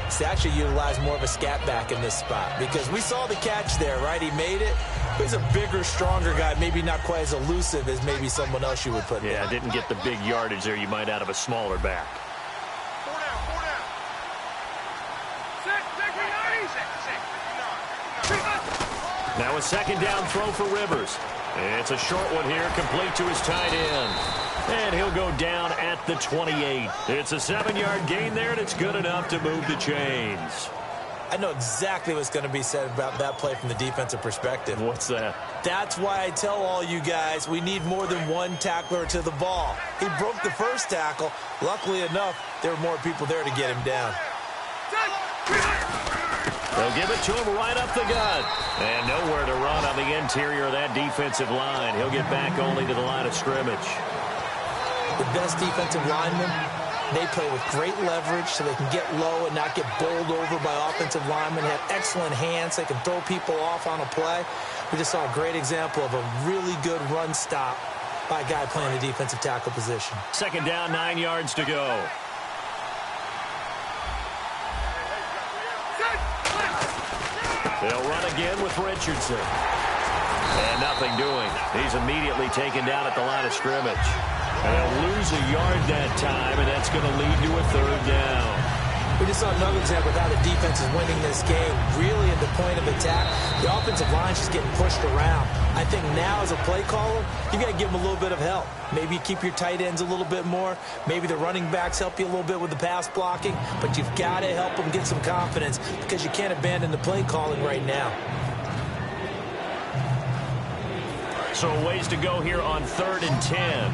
[SPEAKER 5] is to actually utilize more of a scat back in this spot, because we saw the catch there, right? He made it. He's a bigger, stronger guy, maybe not quite as elusive as maybe someone else you would put there.
[SPEAKER 4] Yeah, didn't get the big yardage there you might out of a smaller back. Now a second down throw for Rivers. It's a short one here, complete to his tight end. And he'll go down at the 28. It's a 7-yard gain there, and it's good enough to move the chains.
[SPEAKER 5] I know exactly what's going to be said about that play from the defensive perspective.
[SPEAKER 4] What's that?
[SPEAKER 5] That's why I tell all you guys we need more than one tackler to the ball. He broke the first tackle. Luckily enough, there were more people there to get him down.
[SPEAKER 4] They'll give it to him right up the gut. And nowhere to run on the interior of that defensive line. He'll get back only to the line of scrimmage.
[SPEAKER 5] The best defensive linemen, they play with great leverage so they can get low and not get bowled over by offensive linemen. They have excellent hands. They can throw people off on a play. We just saw a great example of a really good run stop by a guy playing the defensive tackle position.
[SPEAKER 4] Second down, 9 yards to go. They'll run again with Richardson. And nothing doing. He's immediately taken down at the line of scrimmage. And they'll lose a yard that time, and that's going to lead to a third down.
[SPEAKER 5] We just saw another example of how the defense is winning this game. Really at the point of attack, the offensive line's just getting pushed around. I think now as a play caller, you got to give them a little bit of help. Maybe you keep your tight ends a little bit more. Maybe the running backs help you a little bit with the pass blocking. But you've got to help them get some confidence because you can't abandon the play calling right now.
[SPEAKER 4] So a ways to go here on 3rd and 10.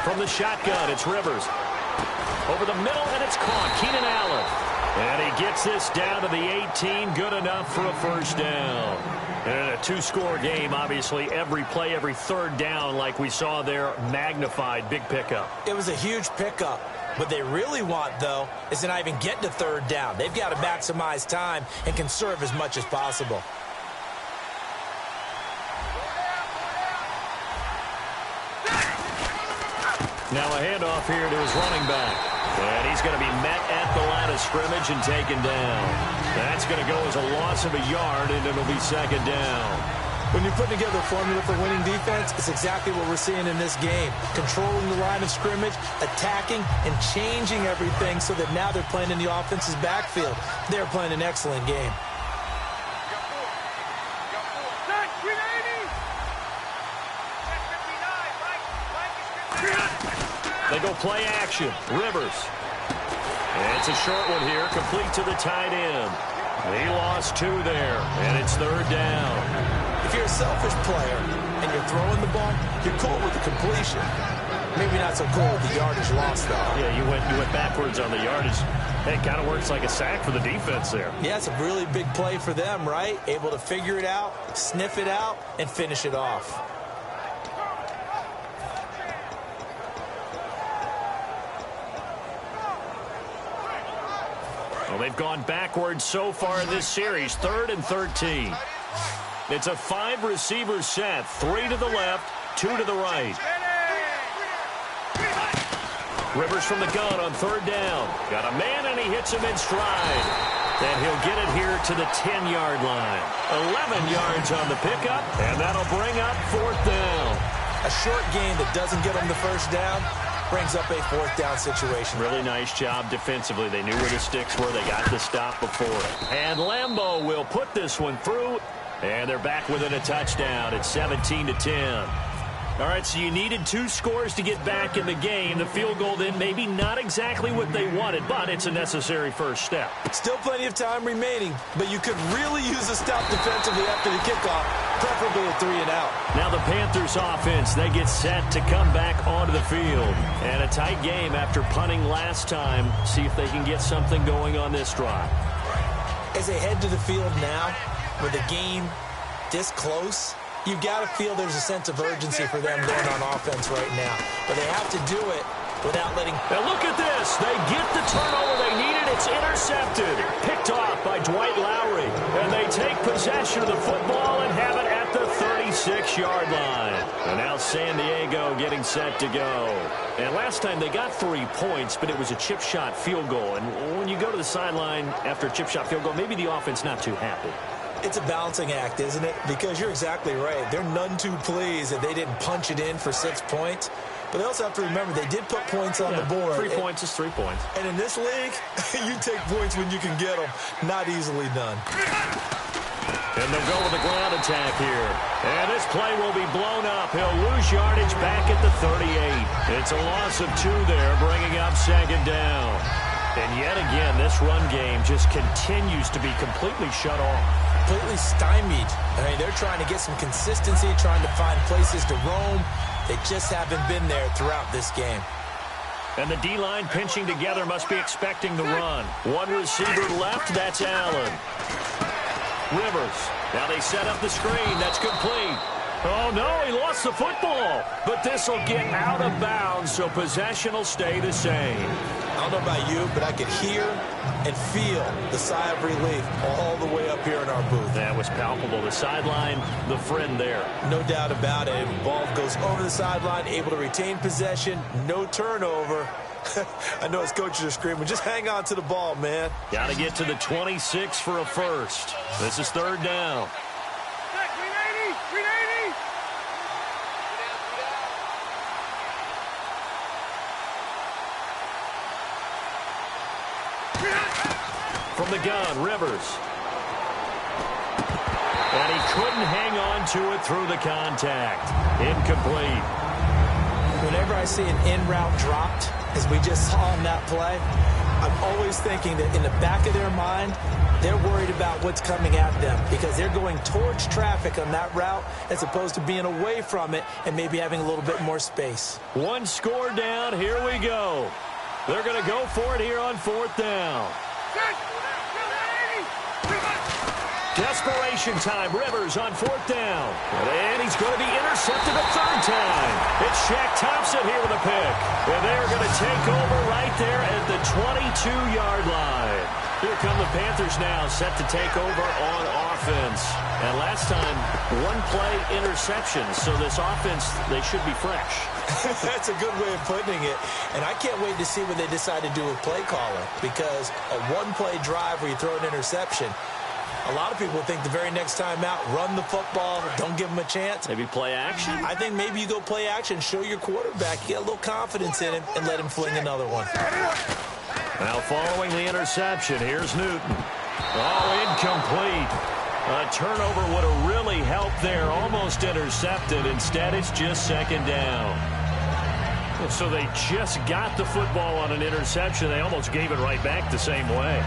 [SPEAKER 4] From the shotgun, it's Rivers. Over the middle, and it's caught. Keenan Allen. And he gets this down to the 18. Good enough for a first down. And a 2-score game, obviously. Every play, every third down, like we saw there, magnified. Big pickup.
[SPEAKER 5] It was a huge pickup. What they really want, though, is to not even get to third down. They've got to maximize time and conserve as much as possible.
[SPEAKER 4] Now a handoff here to his running back. And he's going to be met at the line of scrimmage and taken down. That's going to go as a loss of a yard, and it'll be second down.
[SPEAKER 5] When you put together a formula for winning defense, it's exactly what we're seeing in this game. Controlling the line of scrimmage, attacking, and changing everything so that now they're playing in the offense's backfield. They're playing an excellent game.
[SPEAKER 4] They go play action. Rivers. And it's a short one here, complete to the tight end. He lost 2 there, and it's third down.
[SPEAKER 5] If you're a selfish player and you're throwing the ball, you're cool with the completion. Maybe not so cool with the yardage loss, though.
[SPEAKER 4] Yeah, you went backwards on the yardage. Hey, it kind of works like a sack for the defense there.
[SPEAKER 5] Yeah, it's a really big play for them, right? Able to figure it out, sniff it out, and finish it off.
[SPEAKER 4] Well, they've gone backwards so far in this series, 3rd and 13. It's a 5-receiver set, 3 to the left, 2 to the right. Rivers from the gun on 3rd down. Got a man, and he hits him in stride. And he'll get it here to the 10-yard line. 11 yards on the pickup, and that'll bring up 4th down.
[SPEAKER 5] A short gain that doesn't get them the first down brings up a 4th down situation.
[SPEAKER 4] Really nice job defensively. They knew where the sticks were. They got the stop before it. And Lambeau will put this one through. And they're back within a touchdown. It's 17-10. All right, so you needed 2 scores to get back in the game. The field goal then maybe not exactly what they wanted, but it's a necessary first step.
[SPEAKER 5] Still plenty of time remaining, but you could really use a stop defensively after the kickoff, preferably a 3-and-out.
[SPEAKER 4] Now the Panthers offense, they get set to come back onto the field. And a tight game after punting last time. See if they can get something going on this drive.
[SPEAKER 5] As they head to the field now, with the game this close, you've got to feel there's a sense of urgency for them going on offense right now. But they have to do it without letting...
[SPEAKER 4] Now look at this. They get the turnover they needed. It's intercepted. Picked off by Dwight Lowry. And they take possession of the football and have it at the 36-yard line. And now San Diego getting set to go. And last time they got 3 points, but it was a chip shot field goal. And when you go to the sideline after a chip shot field goal, maybe the offense not too happy.
[SPEAKER 5] It's a balancing act, isn't it? Because you're exactly right. They're none too pleased that they didn't punch it in for 6 points. But they also have to remember they did put points on the board.
[SPEAKER 4] 3 points is 3 points.
[SPEAKER 5] And in this league, you take points when you can get them. Not easily done.
[SPEAKER 4] And they'll go with the ground attack here. And this play will be blown up. He'll lose yardage back at the 38. It's a loss of 2 there, bringing up second down. And yet again, this run game just continues to be completely shut off.
[SPEAKER 5] Completely stymied. I mean, they're trying to get some consistency, trying to find places to roam. They just haven't been there throughout this game.
[SPEAKER 4] And the D-line pinching together must be expecting the run. 1 receiver left, that's Allen. Rivers. Now they set up the screen. That's complete. Oh, no, he lost the football. But this will get out of bounds, so possession will stay the same.
[SPEAKER 5] I don't know about you, but I could hear and feel the sigh of relief all the way up here in our booth.
[SPEAKER 4] That was palpable. The sideline, the friend there.
[SPEAKER 5] No doubt about it. Ball goes over the sideline, able to retain possession, no turnover. I know his coaches are screaming, just hang on to the ball, man.
[SPEAKER 4] Got to get to the 26 for a first. This is 3rd down. From the gun, Rivers. And he couldn't hang on to it through the contact. Incomplete.
[SPEAKER 5] Whenever I see an in-route dropped, as we just saw in that play, I'm always thinking that in the back of their mind, they're worried about what's coming at them because they're going towards traffic on that route as opposed to being away from it and maybe having a little bit more space.
[SPEAKER 4] 1 score down. Here we go. They're going to go for it here on 4th down. Desperation time. Rivers on 4th down. And he's going to be intercepted a 3rd time. It's Shaq Thompson here with a pick. And they're going to take over right there at the 22-yard line. Here come the Panthers now, set to take over on offense. And last time, one-play interception. So this offense, they should be fresh.
[SPEAKER 5] That's a good way of putting it. And I can't wait to see what they decide to do with play calling, because a one-play drive where you throw an interception, a lot of people think the very next time out, run the football, don't give them a chance.
[SPEAKER 4] Maybe play action?
[SPEAKER 5] I think maybe you go play action, show your quarterback, get a little confidence in him, and let him fling another one.
[SPEAKER 4] Now following the interception, here's Newton. Oh, incomplete. A turnover would have really helped there. Almost intercepted. Instead, it's just second down. So they just got the football on an interception. They almost gave it right back the same way.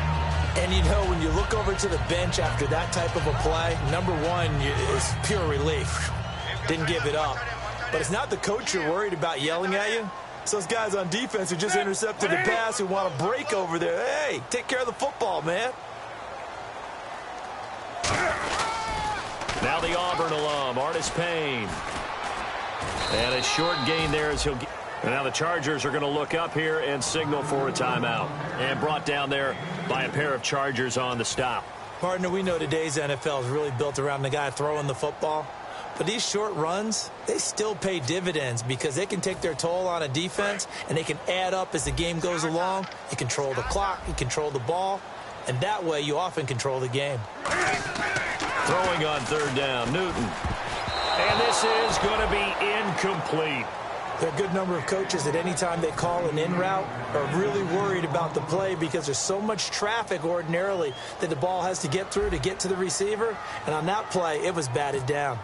[SPEAKER 5] And, you know, when you look over to the bench after that type of a play, number one is pure relief. Didn't give it up. But it's not the coach you're worried about yelling at you. It's those guys on defense who just intercepted the pass who want to break over there. Hey, take care of the football, man.
[SPEAKER 4] Now the Auburn alum, Artis Payne. And a short gain there as he'll get. Now the Chargers are going to look up here and signal for a timeout. And brought down there by a pair of Chargers on the stop.
[SPEAKER 5] Partner, we know today's NFL is really built around the guy throwing the football. But these short runs, they still pay dividends because they can take their toll on a defense and they can add up as the game goes along. You control the clock, you control the ball, and that way you often control the game.
[SPEAKER 4] Throwing on third down, Newton. And this is going to be incomplete.
[SPEAKER 5] There are a good number of coaches that any time they call an in route are really worried about the play because there's so much traffic ordinarily that the ball has to get through to get to the receiver. And on that play, it was batted down.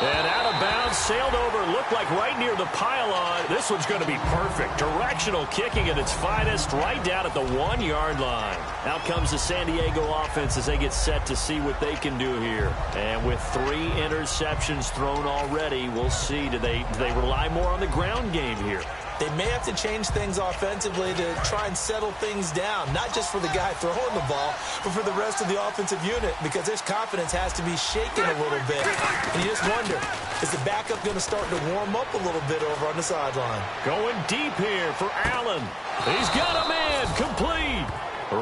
[SPEAKER 4] And out of bounds, sailed over, looked like right near the pylon. This one's going to be perfect. Directional kicking at its finest, right down at the 1-yard line. Out comes the San Diego offense as they get set to see what they can do here. And with 3 interceptions thrown already, we'll see. Do they rely more on the ground game here?
[SPEAKER 5] They may have to change things offensively to try and settle things down, not just for the guy throwing the ball, but for the rest of the offensive unit, because his confidence has to be shaken a little bit. And you just wonder, is the backup going to start to warm up a little bit over on the sideline?
[SPEAKER 4] Going deep here for Allen. He's got a man, complete.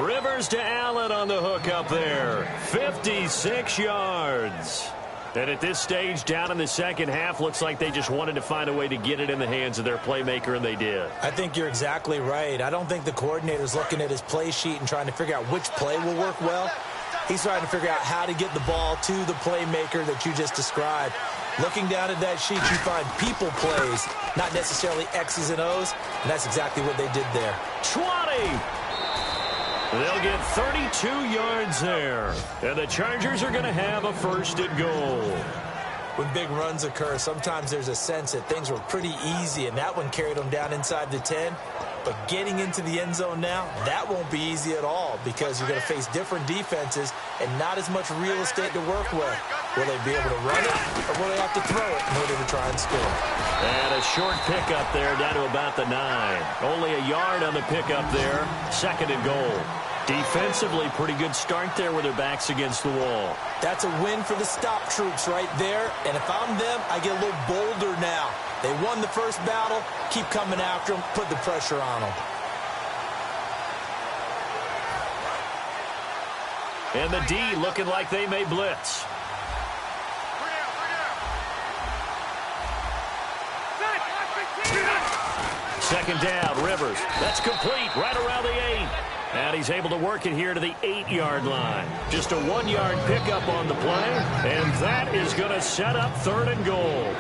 [SPEAKER 4] Rivers to Allen on the hook up there. 56 yards. And at this stage, down in the second half, looks like they just wanted to find a way to get it in the hands of their playmaker, and they did.
[SPEAKER 5] I think you're exactly right. I don't think the coordinator's looking at his play sheet and trying to figure out which play will work well. He's trying to figure out how to get the ball to the playmaker that you just described. Looking down at that sheet, you find people plays, not necessarily X's and O's, and that's exactly what they did there.
[SPEAKER 4] 20! They'll get 32 yards there. And the Chargers are going to have a first and goal.
[SPEAKER 5] When big runs occur, sometimes there's a sense that things were pretty easy, and that one carried them down inside the 10. But getting into the end zone now, that won't be easy at all because you're going to face different defenses and not as much real estate to work with. Will they be able to run it, or will they have to throw it in order to try and score?
[SPEAKER 4] And a short pickup there down to about the 9. Only a yard on the pickup there. Second and goal. Defensively, pretty good start there with their backs against the wall.
[SPEAKER 5] That's a win for the stop troops right there. And if I'm them, I get a little bolder now. They won the first battle. Keep coming after them. Put the pressure on them.
[SPEAKER 4] And the D looking like they may blitz. Second down, Rivers. That's complete right around the 8. And he's able to work it here to the 8-yard line. Just a 1-yard pickup on the play. And that is going to set up third and goal.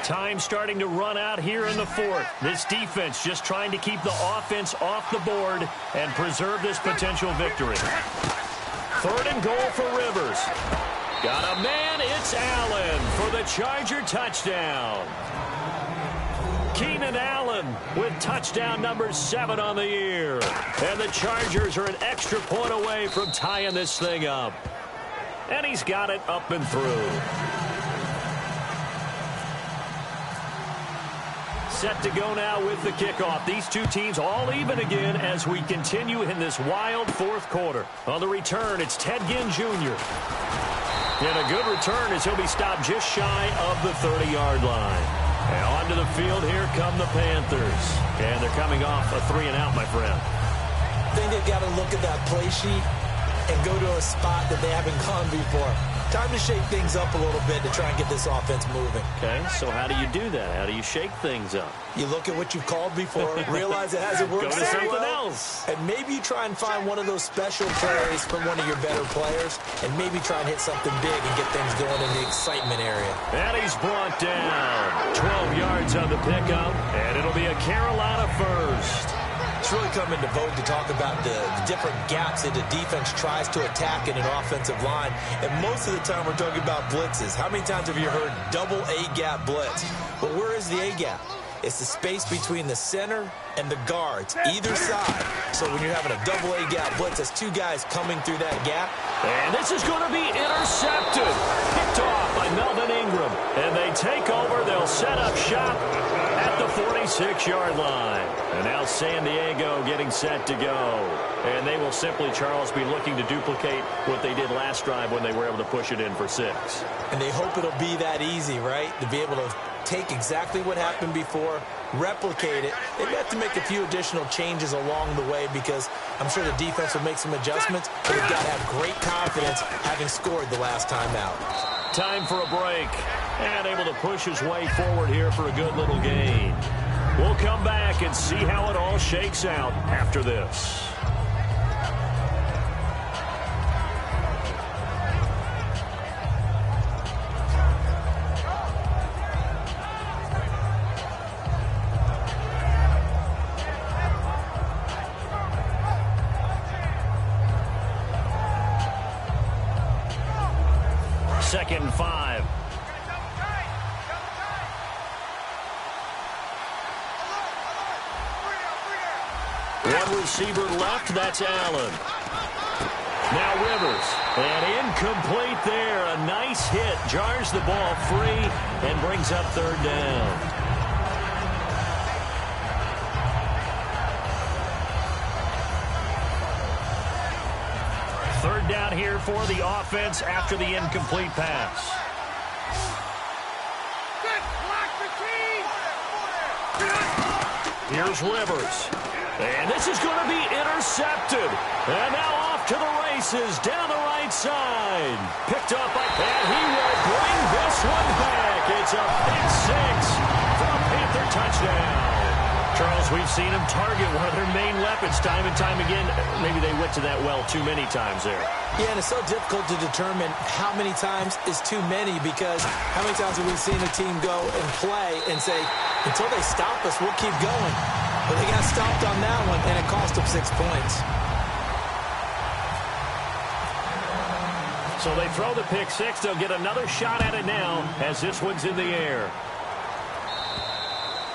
[SPEAKER 4] Time starting to run out here in the 4th. This defense just trying to keep the offense off the board and preserve this potential victory. Third and goal for Rivers. Got a man, it's Allen for the Charger touchdown. Keenan Allen with touchdown number 7 on the year. And the Chargers are an extra point away from tying this thing up. And he's got it up and through. set to go now with the kickoff. These two teams all even again as we continue in this wild fourth quarter. On the return, it's Ted Ginn Jr. And a good return as he'll be stopped just shy of the 30-yard line. And onto the field, here come the Panthers. And they're coming off a 3-and-out, my friend.
[SPEAKER 5] I think they've got to look at that play sheet and go to a spot that they haven't gone before. Time to shake things up a little bit to try and get this offense moving.
[SPEAKER 4] Okay, so how do you do that? How do you shake things up?
[SPEAKER 5] You look at what you've called before, realize it hasn't worked
[SPEAKER 4] Go to
[SPEAKER 5] so
[SPEAKER 4] something
[SPEAKER 5] well,
[SPEAKER 4] else.
[SPEAKER 5] and maybe you try and find one of those special plays from one of your better players, and maybe try and hit something big and get things going in the excitement area.
[SPEAKER 4] And he's brought down. 12 yards on the pickup, and it'll be a Carolina first.
[SPEAKER 5] It's really come into vogue to talk about the different gaps that the defense tries to attack in an offensive line. And most of the time we're talking about blitzes. How many times have you heard double A-gap blitz? Well, where is the A-gap? It's the space between the center and the guards, either side. So when you're having a double A-gap blitz, that's two guys coming through that gap.
[SPEAKER 4] And this is going to be intercepted. Picked off by Melvin Ingram. And they take over. They'll set up shop at the 46-yard line. And now San Diego getting set to go. And they will simply, Charles, be looking to duplicate what they did last drive when they were able to push it in for 6.
[SPEAKER 5] And they hope it'll be that easy, right? To be able to take exactly what happened before, replicate it. They have to make a few additional changes along the way because I'm sure the defense will make some adjustments, but they've got to have great confidence having scored the last time out.
[SPEAKER 4] Time for a break. And able to push his way forward here for a good little gain. We'll come back and see how it all shakes out after this. Second and 5. One receiver left, that's Allen. Now Rivers, and incomplete there. A nice hit, jars the ball free, and brings up third down. Third down here for the offense after the incomplete pass. Here's Rivers. And this is going to be intercepted. And now off to the races down the right side. Picked up by, and he will bring this one back. It's a pick 6 for a Panther touchdown. Charles, we've seen him target one of their main weapons time and time again. Maybe they went to that well too many times there.
[SPEAKER 5] Yeah, and it's so difficult to determine how many times is too many because how many times have we seen a team go and play and say, until they stop us, we'll keep going. But they got stopped on that one, and it cost them 6 points.
[SPEAKER 4] So they throw the pick 6. They'll get another shot at it now as this one's in the air.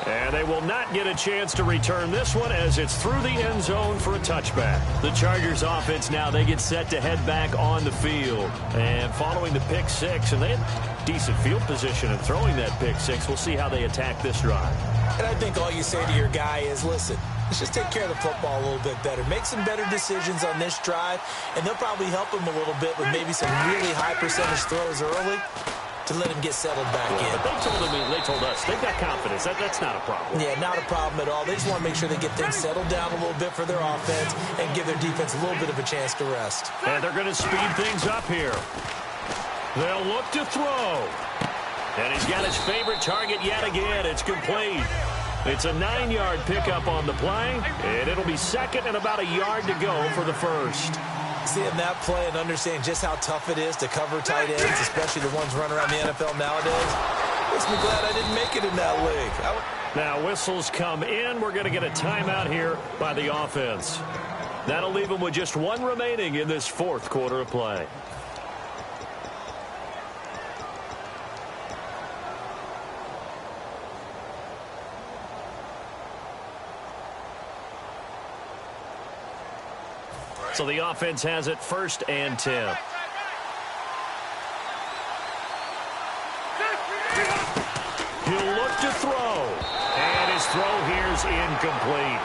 [SPEAKER 4] And they will not get a chance to return this one as it's through the end zone for a touchback. The Chargers offense now, they get set to head back on the field. And following the pick 6, and they had decent field position in throwing that pick 6. We'll see how they attack this drive.
[SPEAKER 5] And I think all you say to your guy is, listen, let's just take care of the football a little bit better. Make some better decisions on this drive, and they'll probably help him a little bit with maybe some really high percentage throws early to let him get settled back in.
[SPEAKER 4] But they told us they've got confidence. That's not a problem.
[SPEAKER 5] Yeah, not a problem at all. They just want to make sure they get things settled down a little bit for their offense and give their defense a little bit of a chance to rest.
[SPEAKER 4] And they're going to speed things up here. They'll look to throw. And he's got his favorite target yet again. It's complete. It's a 9-yard pickup on the play, and it'll be second and about a yard to go for the first.
[SPEAKER 5] Seeing that play and understand just how tough it is to cover tight ends, especially the ones running around the NFL nowadays, makes me glad I didn't make it in that league.
[SPEAKER 4] Now whistles come in. We're going to get a timeout here by the offense. That'll leave them with just one remaining in this fourth quarter of play. So the offense has it 1st and 10. He'll look to throw. And his scores incomplete.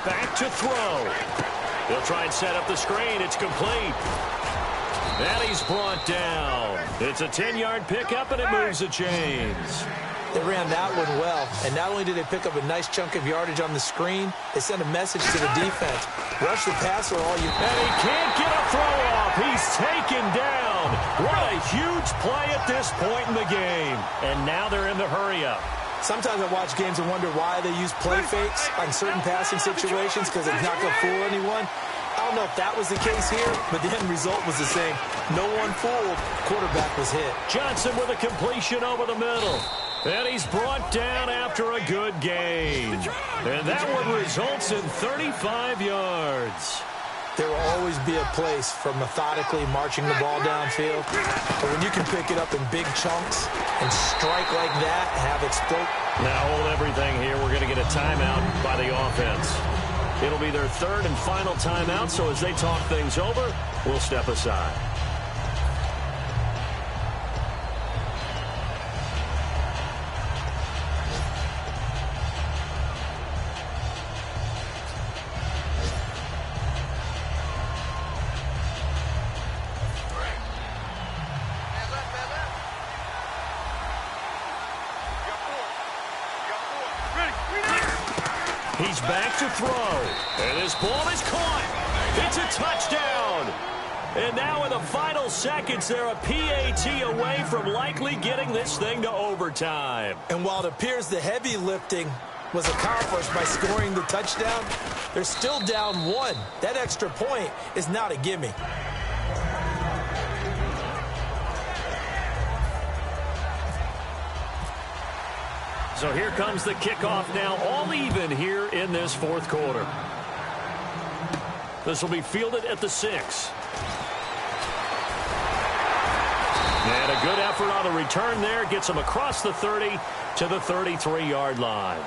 [SPEAKER 4] Back to throw. He'll try and set up the screen. It's complete. And he's brought down. It's a 10-yard pickup, and it moves the chains.
[SPEAKER 5] They ran that one well, and not only did they pick up a nice chunk of yardage on the screen, they sent a message to the defense. Rush the passer all you...
[SPEAKER 4] And he can't get a throw off. He's taken down. What a huge play at this point in the game. And now they're in the hurry-up.
[SPEAKER 5] Sometimes I watch games and wonder why they use play fakes on certain passing situations because it's not going to fool anyone. I don't know if that was the case here, but the end result was the same. No one fooled. Quarterback was hit.
[SPEAKER 4] Johnson with a completion over the middle. And he's brought down after a good gain. And that one results in 35 yards.
[SPEAKER 5] There will always be a place for methodically marching the ball downfield. But when you can pick it up in big chunks and strike like that, have it split.
[SPEAKER 4] Now hold everything here. We're going to get a timeout by the offense. It'll be their third and final timeout, so as they talk things over, we'll step aside. He's back to throw. And his ball is caught. It's a touchdown. And now in the final seconds, they're a PAT away from likely getting this thing to overtime.
[SPEAKER 5] And while it appears the heavy lifting was accomplished by scoring the touchdown, they're still down one. That extra point is not a gimme.
[SPEAKER 4] So here comes the kickoff now, all even here in this fourth quarter. This will be fielded at the 6. And a good effort on the return there. Gets him across the 30 to the 33-yard line.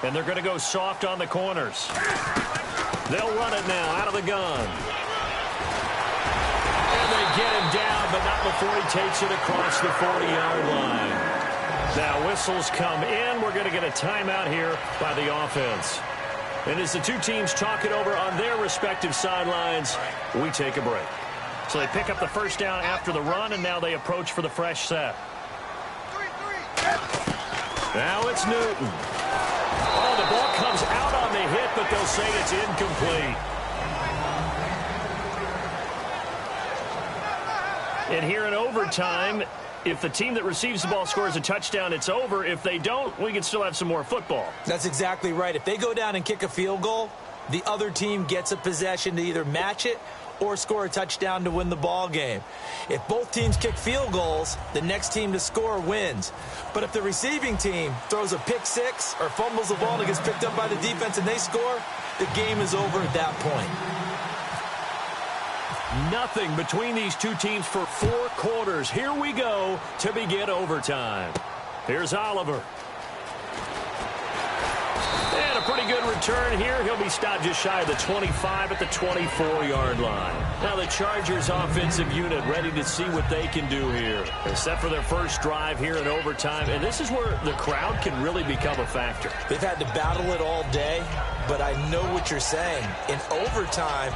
[SPEAKER 4] And they're going to go soft on the corners. They'll run it now out of the gun. And they get him down, but not before he takes it across the 40-yard line. Now whistles come in. We're going to get a timeout here by the offense. And as the two teams talk it over on their respective sidelines, we take a break. So they pick up the first down after the run, and now they approach for the fresh set. Now it's Newton. Oh, the ball comes out on the hit, but they'll say it's incomplete. And here in overtime, if the team that receives the ball scores a touchdown, it's over. If they don't, we can still have some more football.
[SPEAKER 5] That's exactly right. If they go down and kick a field goal, the other team gets a possession to either match it or score a touchdown to win the ball game. If both teams kick field goals, the next team to score wins. But if the receiving team throws a pick six or fumbles the ball and it gets picked up by the defense and they score, the game is over at that point.
[SPEAKER 4] Nothing between these two teams for 4 quarters. Here we go to begin overtime. Here's Oliver. And a pretty good return here. He'll be stopped just shy of the 25 at the 24-yard line. Now the Chargers offensive unit ready to see what they can do here. They're set for their first drive here in overtime, and this is where the crowd can really become a factor.
[SPEAKER 5] They've had to battle it all day, but I know what you're saying. In overtime,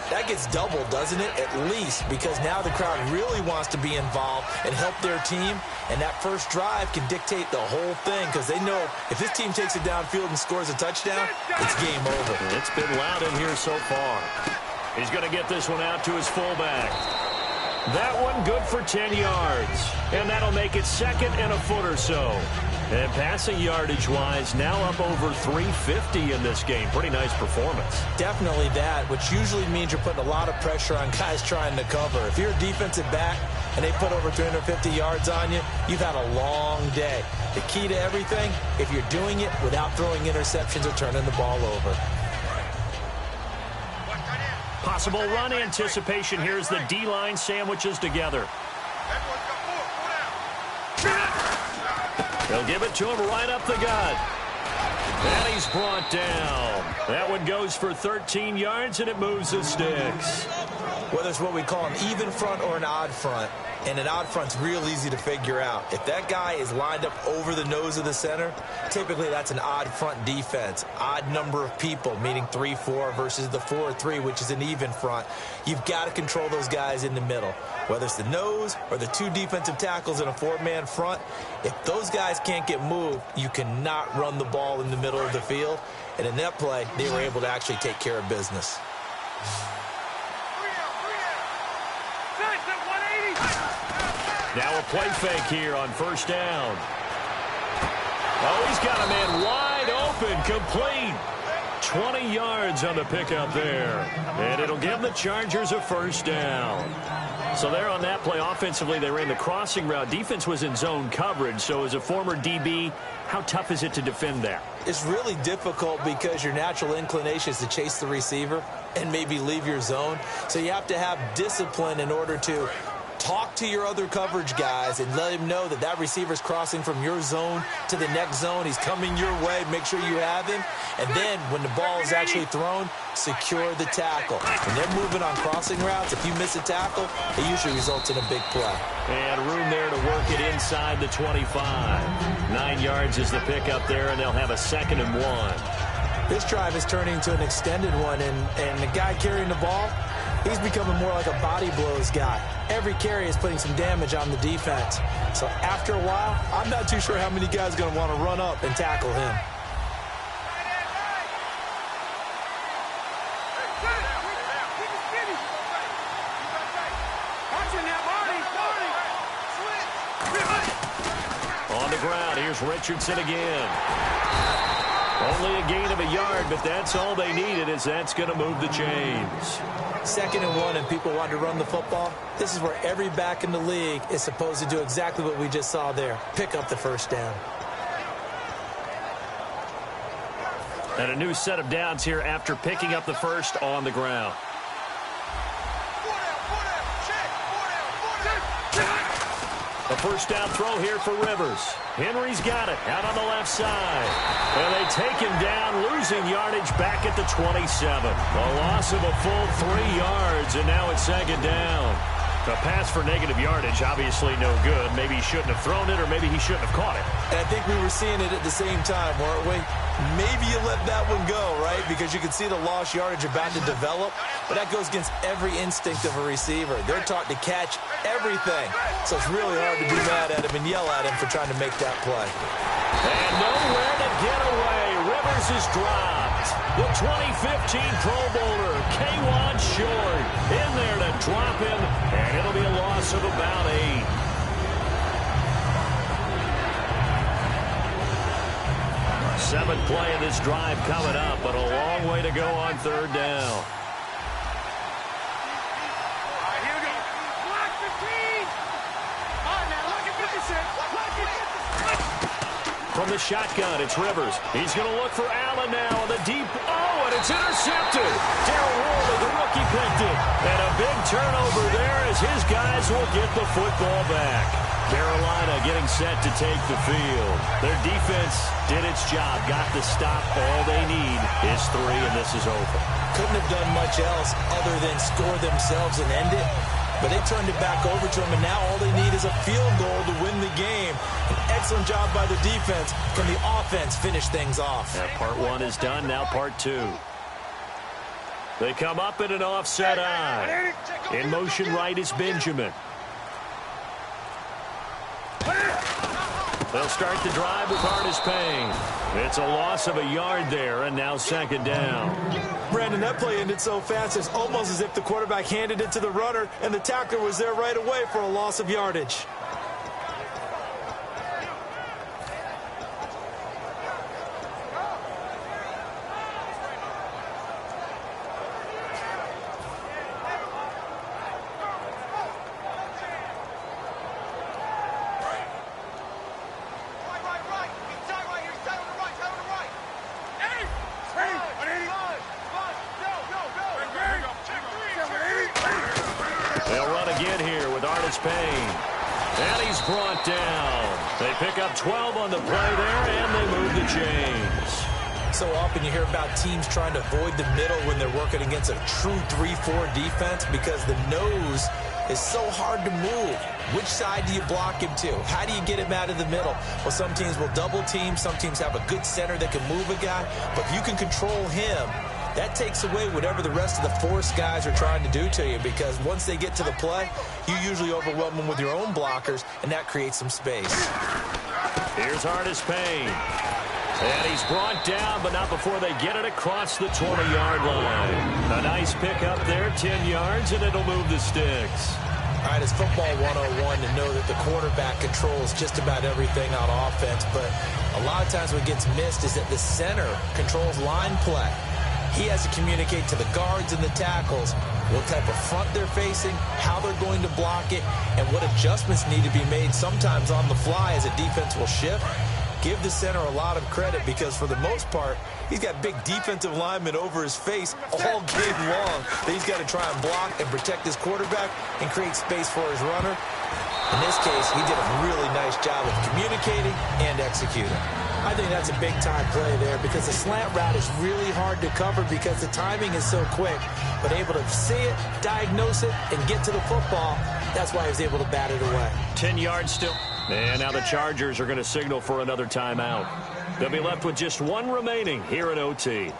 [SPEAKER 5] that gets doubled, doesn't it? At least, because now the crowd really wants to be involved and help their team, and that first drive can dictate the whole thing because they know if this team takes it downfield and scores a touchdown, it's game over.
[SPEAKER 4] It's been loud in here so far. He's going to get this one out to his fullback. That one good for 10 yards. And that'll make it 2nd and a foot or so. And passing yardage-wise, now up over 350 in this game. Pretty nice performance.
[SPEAKER 5] Definitely that, which usually means you're putting a lot of pressure on guys trying to cover. If you're a defensive back and they put over 350 yards on you, you've had a long day. The key to everything, if you're doing it without throwing interceptions or turning the ball over.
[SPEAKER 4] Possible run anticipation here as the D-line sandwiches together. They'll give it to him right up the gut. And he's brought down. That one goes for 13 yards, and it moves the sticks.
[SPEAKER 5] Whether it's what we call an even front or an odd front, and an odd front's real easy to figure out. If that guy is lined up over the nose of the center, typically that's an odd front defense. Odd number of people, meaning 3-4 versus the 4-3, which is an even front. You've got to control those guys in the middle. Whether it's the nose or the 2 defensive tackles in a 4-man front, if those guys can't get moved, you cannot run the ball in the middle of the field. And in that play, they were able to actually take care of business.
[SPEAKER 4] Now a play fake here on 1st down. Oh, he's got a man wide open, complete. 20 yards on the pickup there. And it'll give the Chargers a 1st down. So there on that play, offensively, they ran the crossing route. Defense was in zone coverage. So as a former DB, how tough is it to defend that?
[SPEAKER 5] It's really difficult because your natural inclination is to chase the receiver and maybe leave your zone. So you have to have discipline in order to talk to your other coverage guys and let him know that that receiver's crossing from your zone to the next zone. He's coming your way. Make sure you have him. And then when the ball is actually thrown, secure the tackle. When they're moving on crossing routes, if you miss a tackle, it usually results in a big play.
[SPEAKER 4] And room there to work it inside the 25. 9 yards is the pickup there, and they'll have a 2nd and 1.
[SPEAKER 5] This drive is turning into an extended one, and the guy carrying the ball, he's becoming more like a body blows guy. Every carry is putting some damage on the defense. So after a while, I'm not too sure how many guys are going to want to run up and tackle him.
[SPEAKER 4] On the ground, here's Richardson again. Only a gain of a yard, but that's all they needed, as that's going to move the chains.
[SPEAKER 5] 2nd and 1, and people want to run the football. This is where every back in the league is supposed to do exactly what we just saw there. Pick up the 1st down.
[SPEAKER 4] And a new set of downs here after picking up the 1st on the ground. A 1st down throw here for Rivers. Henry's got it out on the left side. And they take him down, losing yardage back at the 27. A loss of a full 3 yards, and now it's 2nd down. A pass for negative yardage, obviously no good. Maybe he shouldn't have thrown it, or maybe he shouldn't have caught it.
[SPEAKER 5] And I think we were seeing it at the same time, weren't we? Maybe you let that one go, right? Because you can see the lost yardage about to develop, but that goes against every instinct of a receiver. They're taught to catch everything. So it's really hard to be mad at him and yell at him for trying to make that play.
[SPEAKER 4] And nowhere to get away. Rivers is dropped. The 2015 Pro Bowler, K'Wan Short, in there to drop him, and it'll be a loss of about 8. Seventh play of this drive coming up, but a long way to go on 3rd down. From the shotgun, it's Rivers. He's going to look for Allen now on the deep. Oh, and it's intercepted. Darryl Worley, the rookie, picked it. And a big turnover there as his guys will get the football back. Carolina getting set to take the field. Their defense did its job, got the stop. All they need is 3, and this is over.
[SPEAKER 5] Couldn't have done much else other than score themselves and end it. But they turned it back over to him, and now all they need is a field goal to win the game. An excellent job by the defense. Can the offense finish things off?
[SPEAKER 4] Now part 1 is done, now part 2. They come up in an offset eye. In motion right is Benjamin. They'll start the drive with Artis Payne. It's a loss of a yard there, and now second down.
[SPEAKER 5] Brandon, that play ended so fast, it's almost as if the quarterback handed it to the runner, and the tackler was there right away for a loss of yardage.
[SPEAKER 4] Payne. And he's brought down. They pick up 12 on the play there, and they move the chains.
[SPEAKER 5] So often you hear about teams trying to avoid the middle when they're working against a true 3-4 defense because the nose is so hard to move. Which side do you block him to? How do you get him out of the middle? Well, some teams will double team. Some teams have a good center that can move a guy. But if you can control him, that takes away whatever the rest of the force guys are trying to do to you, because once they get to the play, you usually overwhelm them with your own blockers, and that creates some space.
[SPEAKER 4] Here's Artis Payne. And he's brought down, but not before they get it across the 20-yard line. A nice pick up there, 10 yards, and it'll move the sticks.
[SPEAKER 5] All right, it's football 101 to know that the quarterback controls just about everything on offense, but a lot of times what gets missed is that the center controls line play. He has to communicate to the guards and the tackles what type of front they're facing, how they're going to block it, and what adjustments need to be made sometimes on the fly as a defense will shift. Give the center a lot of credit because for the most part, he's got big defensive linemen over his face all game long that he's got to try and block and protect his quarterback and create space for his runner. In this case, he did a really nice job of communicating and executing. I think that's a big-time play there because the slant route is really hard to cover because the timing is so quick. But able to see it, diagnose it, and get to the football, that's why he was able to bat it away.
[SPEAKER 4] 10 yards still. And now the Chargers are going to signal for another timeout. They'll be left with just one remaining here at OT.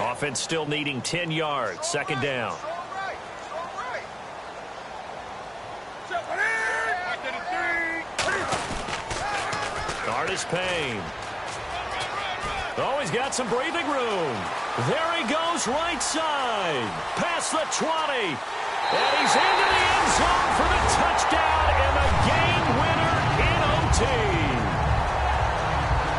[SPEAKER 4] Offense still needing 10 yards. Second down. Artis Payne. Oh, he's got some breathing room. There he goes, right side. Past the 20. And he's into the end zone for the touchdown and the game winner in OT.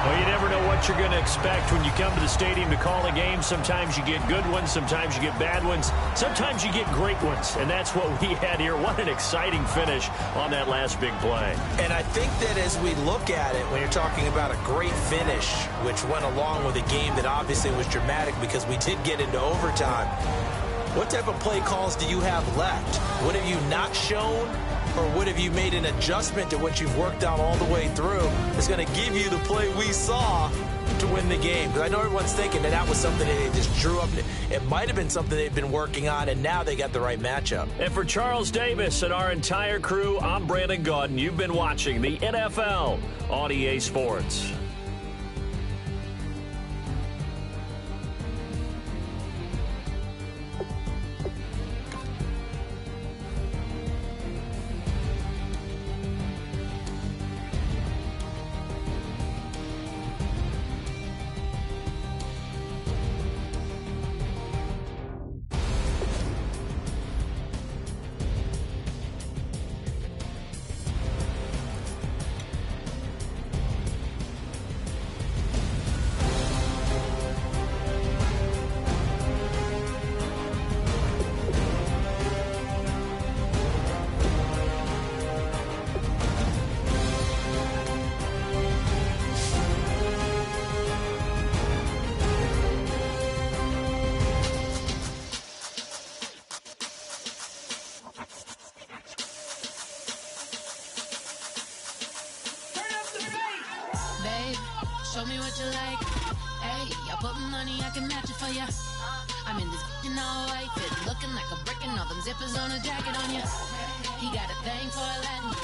[SPEAKER 4] Well, you never know what you're going to expect when you come to the stadium to call a game. Sometimes you get good ones. Sometimes you get bad ones. Sometimes you get great ones. And that's what we had here. What an exciting finish on that last big play.
[SPEAKER 5] And I think that as we look at it, when you're talking about a great finish, which went along with a game that obviously was dramatic because we did get into overtime, what type of play calls do you have left? What have you not shown? Or what have you made an adjustment to what you've worked out all the way through is going to give you the play we saw to win the game? Because I know everyone's thinking that was something that they just drew up. It might have been something they've been working on, and now they got the right matchup.
[SPEAKER 4] And for Charles Davis and our entire crew, I'm Brandon Gaudin. You've been watching the NFL on EA Sports.
[SPEAKER 6] Show me what you like. Hey, I put money, I can match it for ya. I'm in this in all white fit, looking like a brick and all them zippers on a jacket on ya. He got a thing for Latin.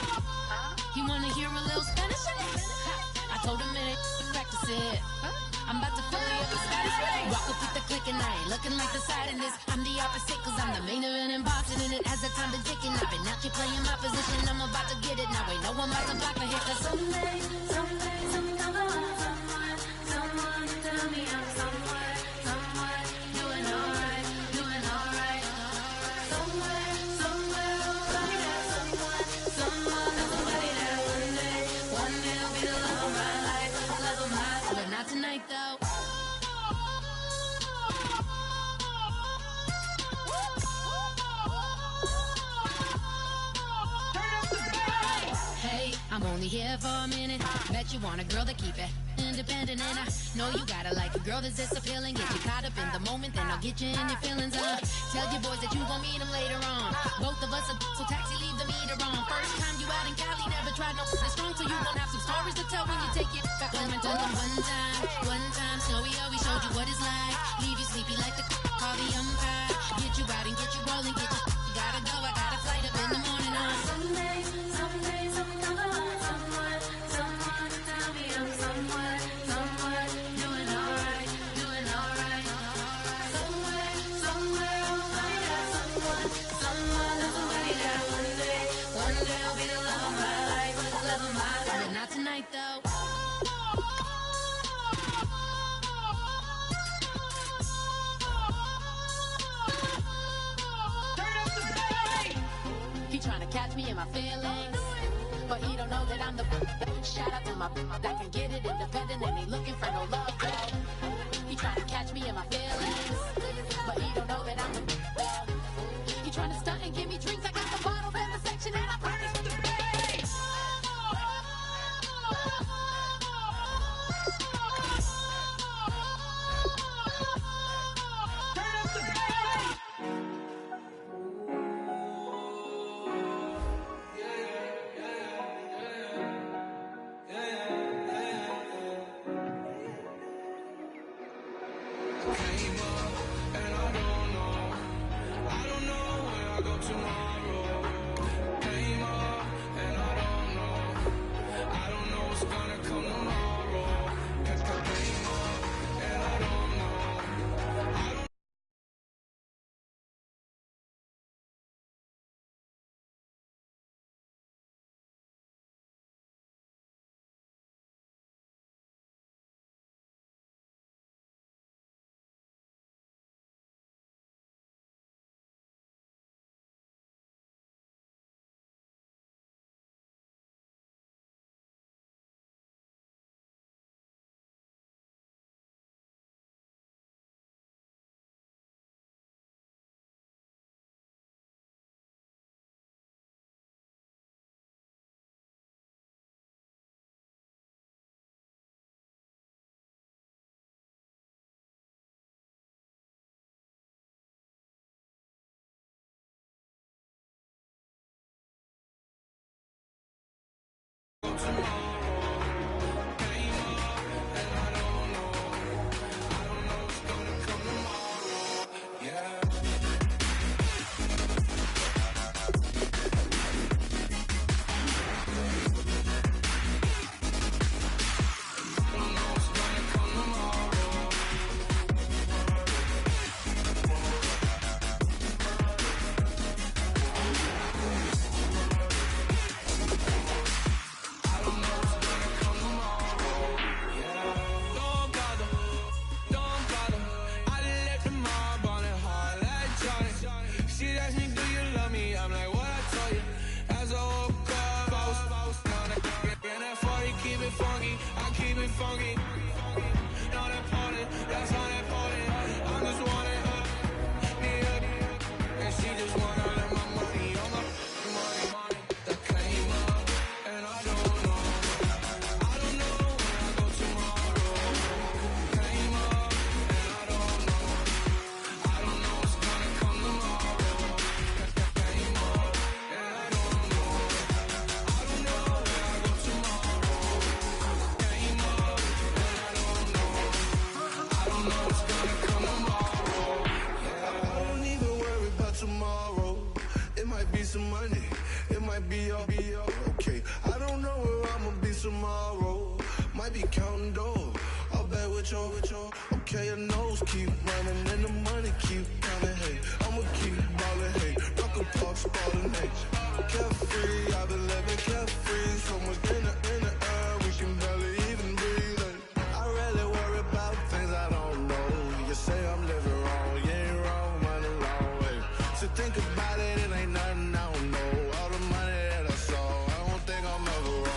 [SPEAKER 6] He wanna hear a little Spanish. I told him it ain't practice it. I'm about to fill you up the status. Walk up with the click and I ain't looking like the side in this. I'm the opposite cause I'm the main event and bossing in it. As the time been ticking, I've been out here playing my position. I'm about to get it now. Ain't no one about to block my hit. Cause someday, something comes along. Someone tell me I'm somewhere, doing alright. Somewhere, somebody there, someone, somebody there. One day will be the love of my life, but not tonight though. Hey, I'm only here for a minute. Bet you want a girl to keep it independent, and I know you gotta like a girl that's this appealing. Get you caught up in the moment, then I'll get you in your feelings. Tell your boys that you gon' meet them later on. Both of us are so taxi, leave the meter on. First time you out in Cali, never tried no strong, so you gon' have some stories to tell when you take it back home and tell them one time, Snowy always showed you what it's like. Leave you sleepy like the call the umpire. Get you out and get you rolling, get you gotta go. I got a flight up in the morning on someday, something comes along. Someone tell me I'm somewhere, doing alright. Somewhere, somebody there, somebody there. One day will be the love of my life, but not tonight though. He trying to catch me in my feelings, but he don't know that I'm the shout out to my that can get it independent and ain't looking for no love, though. He trying to catch me in my feelings, but he don't know that I'm the he trying to stunt and give me drinks. I got the bottles in the section and I promise to pay.
[SPEAKER 2] some money, it might be all okay. I don't know where I'ma be tomorrow.
[SPEAKER 7] might be counting dough. I'll bet with your, okay, your nose keep running and the money keep counting, hey. I'ma keep ballin', hey. Rock a parks, ballin', hey. Carefree, I've been living carefree. So much in the air, we can barely even breathe, hey. I rarely worry about things I don't know. You say I'm living wrong, you ain't wrong, money long, hey. So think about it, it ain't nothing I don't know. All the money that I saw, I don't think I'm ever wrong.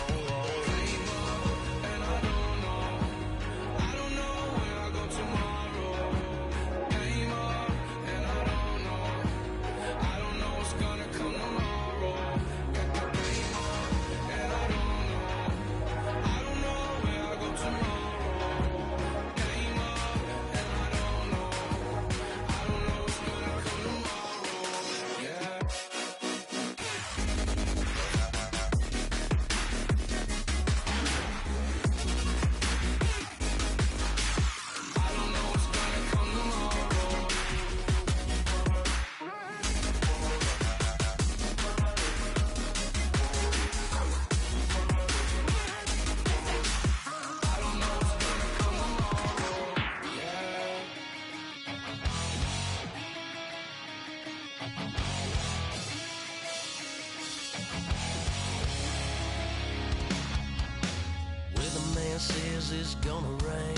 [SPEAKER 1] Says it's gonna rain.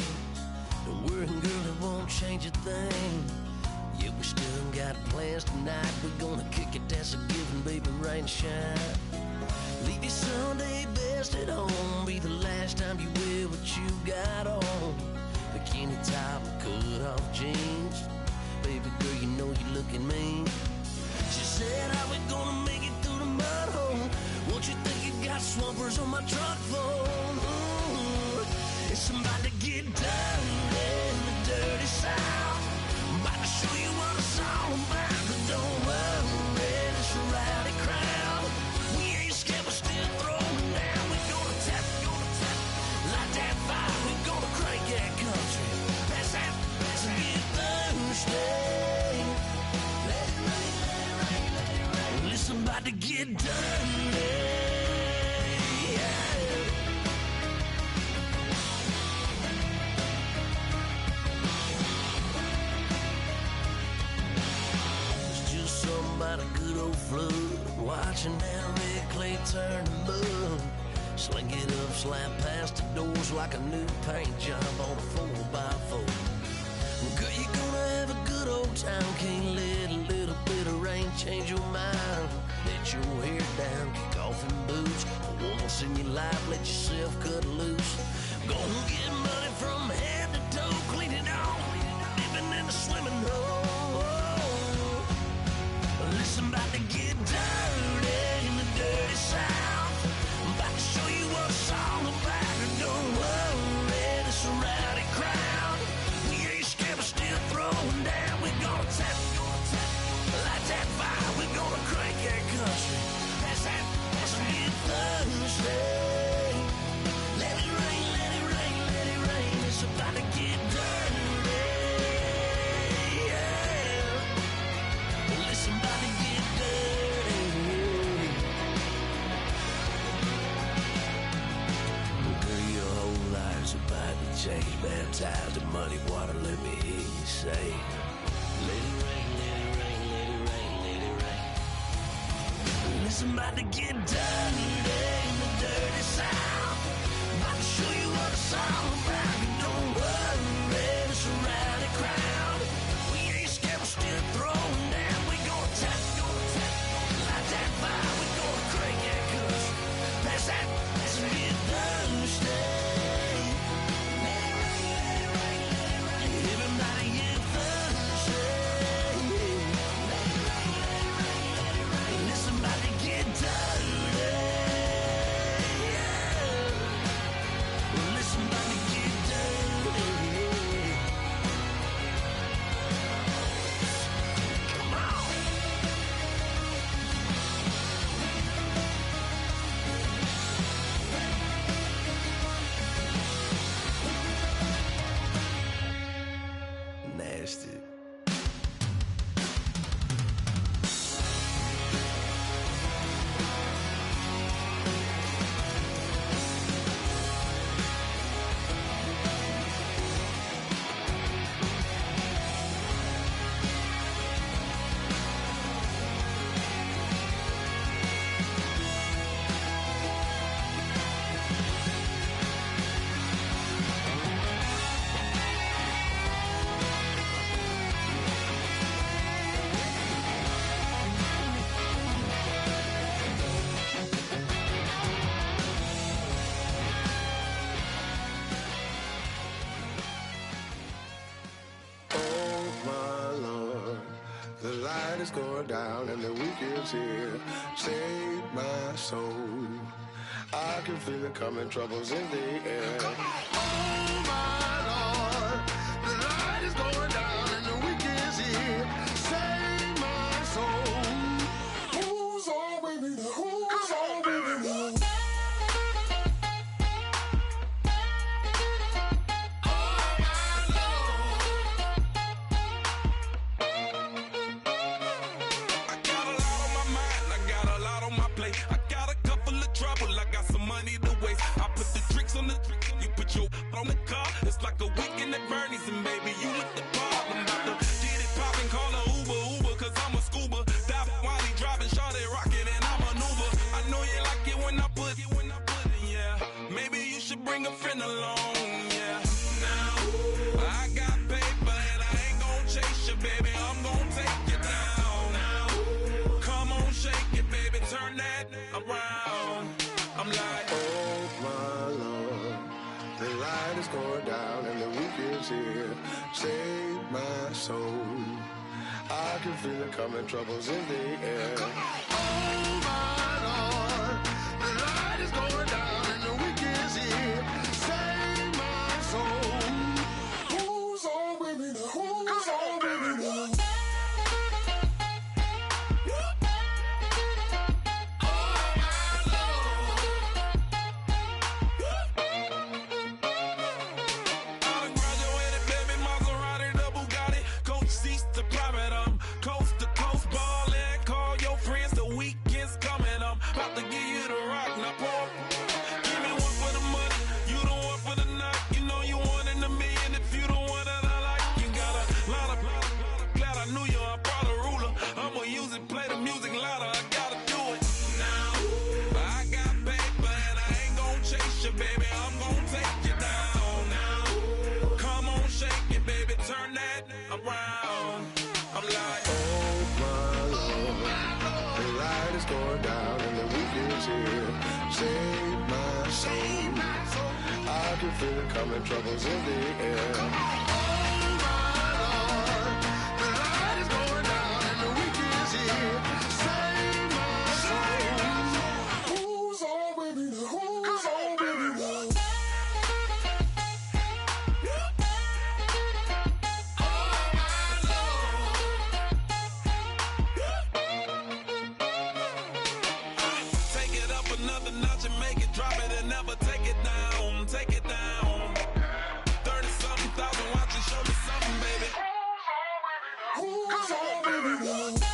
[SPEAKER 1] Don't worry, girl, it won't change a thing. Yeah, we still got plans tonight. We're gonna kick it, that's a given, baby, rain or shine. Leave your Sunday best at home. Be the last time you wear what you got on. Bikini top and cut off jeans. Baby girl, you know you're looking mean. She said, how we gonna make it through the mud hole? Won't you think you got swampers on my truck phone? It's about to get dirty in the dirty South. I'm about to show you what it's all about. But don't worry, it's a rowdy crowd. We ain't scared, we're still throwing down. We're gonna tap, light that fire. We're gonna crank that country. Pass that, and get Thursday. Let it rain, let it rain, let it rain. Well, it's about to get dirty. About a good old flood, watching that red clay turn to mud. Sling it up, slap past the doors like a new paint job on a 4x4. Girl, you're gonna have a good old time. Can't let a little bit of rain change your mind. Let your hair down, kick off in boots. Once in your life, let yourself cut loose. Gonna get money from head to toe, clean it off, living in a swimming hole. Listen, about to get dirty in the dirty South. I'm about to show you what it's all about. And don't worry, it's a rowdy crowd. We ain't scared, we're still throwing down. We're gonna tap, light that fire. We're gonna crank that country. That's a get Thursday. Let it rain, let it rain, let it rain. It's about to get dirty. Change, baptized in muddy water, let me hear you say, let it rain, let it rain, let it rain, let it rain. Listen, about to get dirty in the dirty South. About to show you what it's all about. Don't worry, it's a rowdy crowd. We ain't scared, we're still throwing down. We gonna tap, light that fire. We gonna crank that country. Pass that, let's get Thursday. Listen, buddy.
[SPEAKER 7] down and the week is here. Save my soul. I can feel it coming, troubles in the air. Oh my Lord, the light is going down and the week is here. Save my soul. Who's on with me? Who's on with me?
[SPEAKER 2] On the car, it's like a weekend at Bernie's, and baby, you with the problem. About to get it poppin', call a Uber, cause I'm a scuba. Dive while he driving, shawty rockin', and I maneuver. I know you like it when I put it, yeah. Maybe you should bring a friend along, yeah. Now, I got paper, and I ain't gon' chase you, baby. I'm gon' take you down. Now, come on, shake it, baby, turn that around. I'm like,
[SPEAKER 7] oh my Lord, the light is going down and the week is here. Save my soul. I can feel it coming, troubles in the air. Oh my Lord, the light is going down and the week is here. Save my soul. Who's on with me now? Who's on with me now? Save my soul. I can feel it coming, troubles in the air. Oh my Lord, the light is going down and the week is here. Save my soul. Who's on with me now? Who's on with me now?
[SPEAKER 2] another notch and make it drop it and never take it down. Take it down. 30-something thousand watching, show me something, baby. Who's on, baby?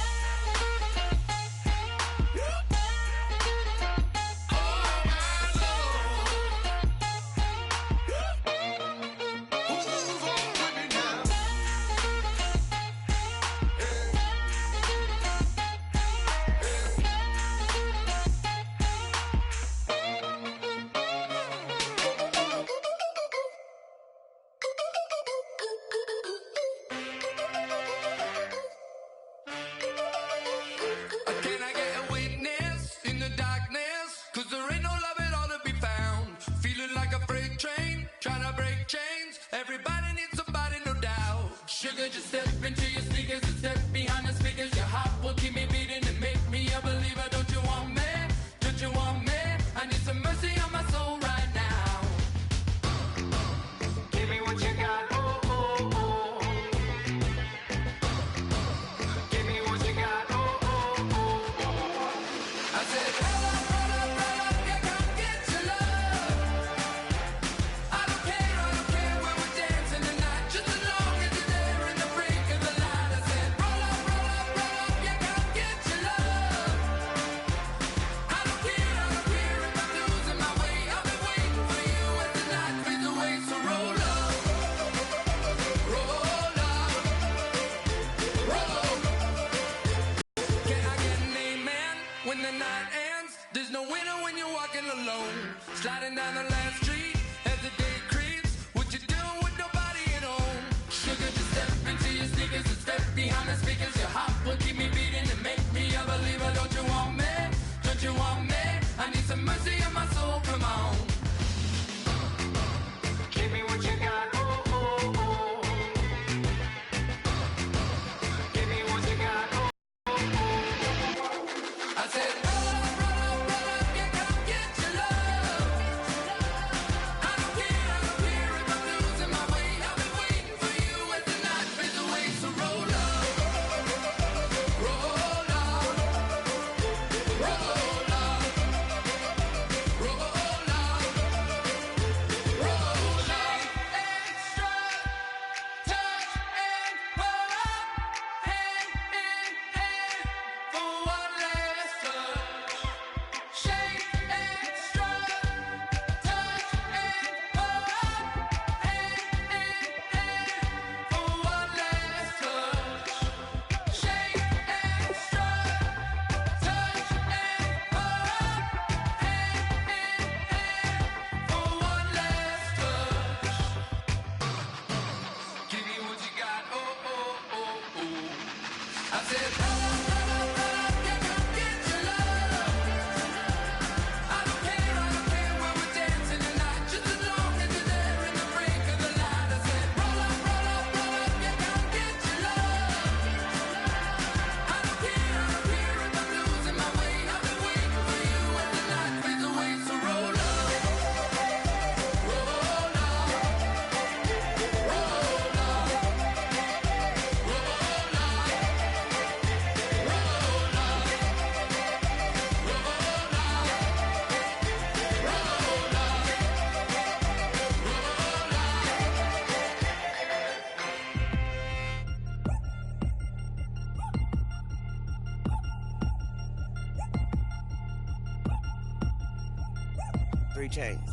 [SPEAKER 8] 3 chains.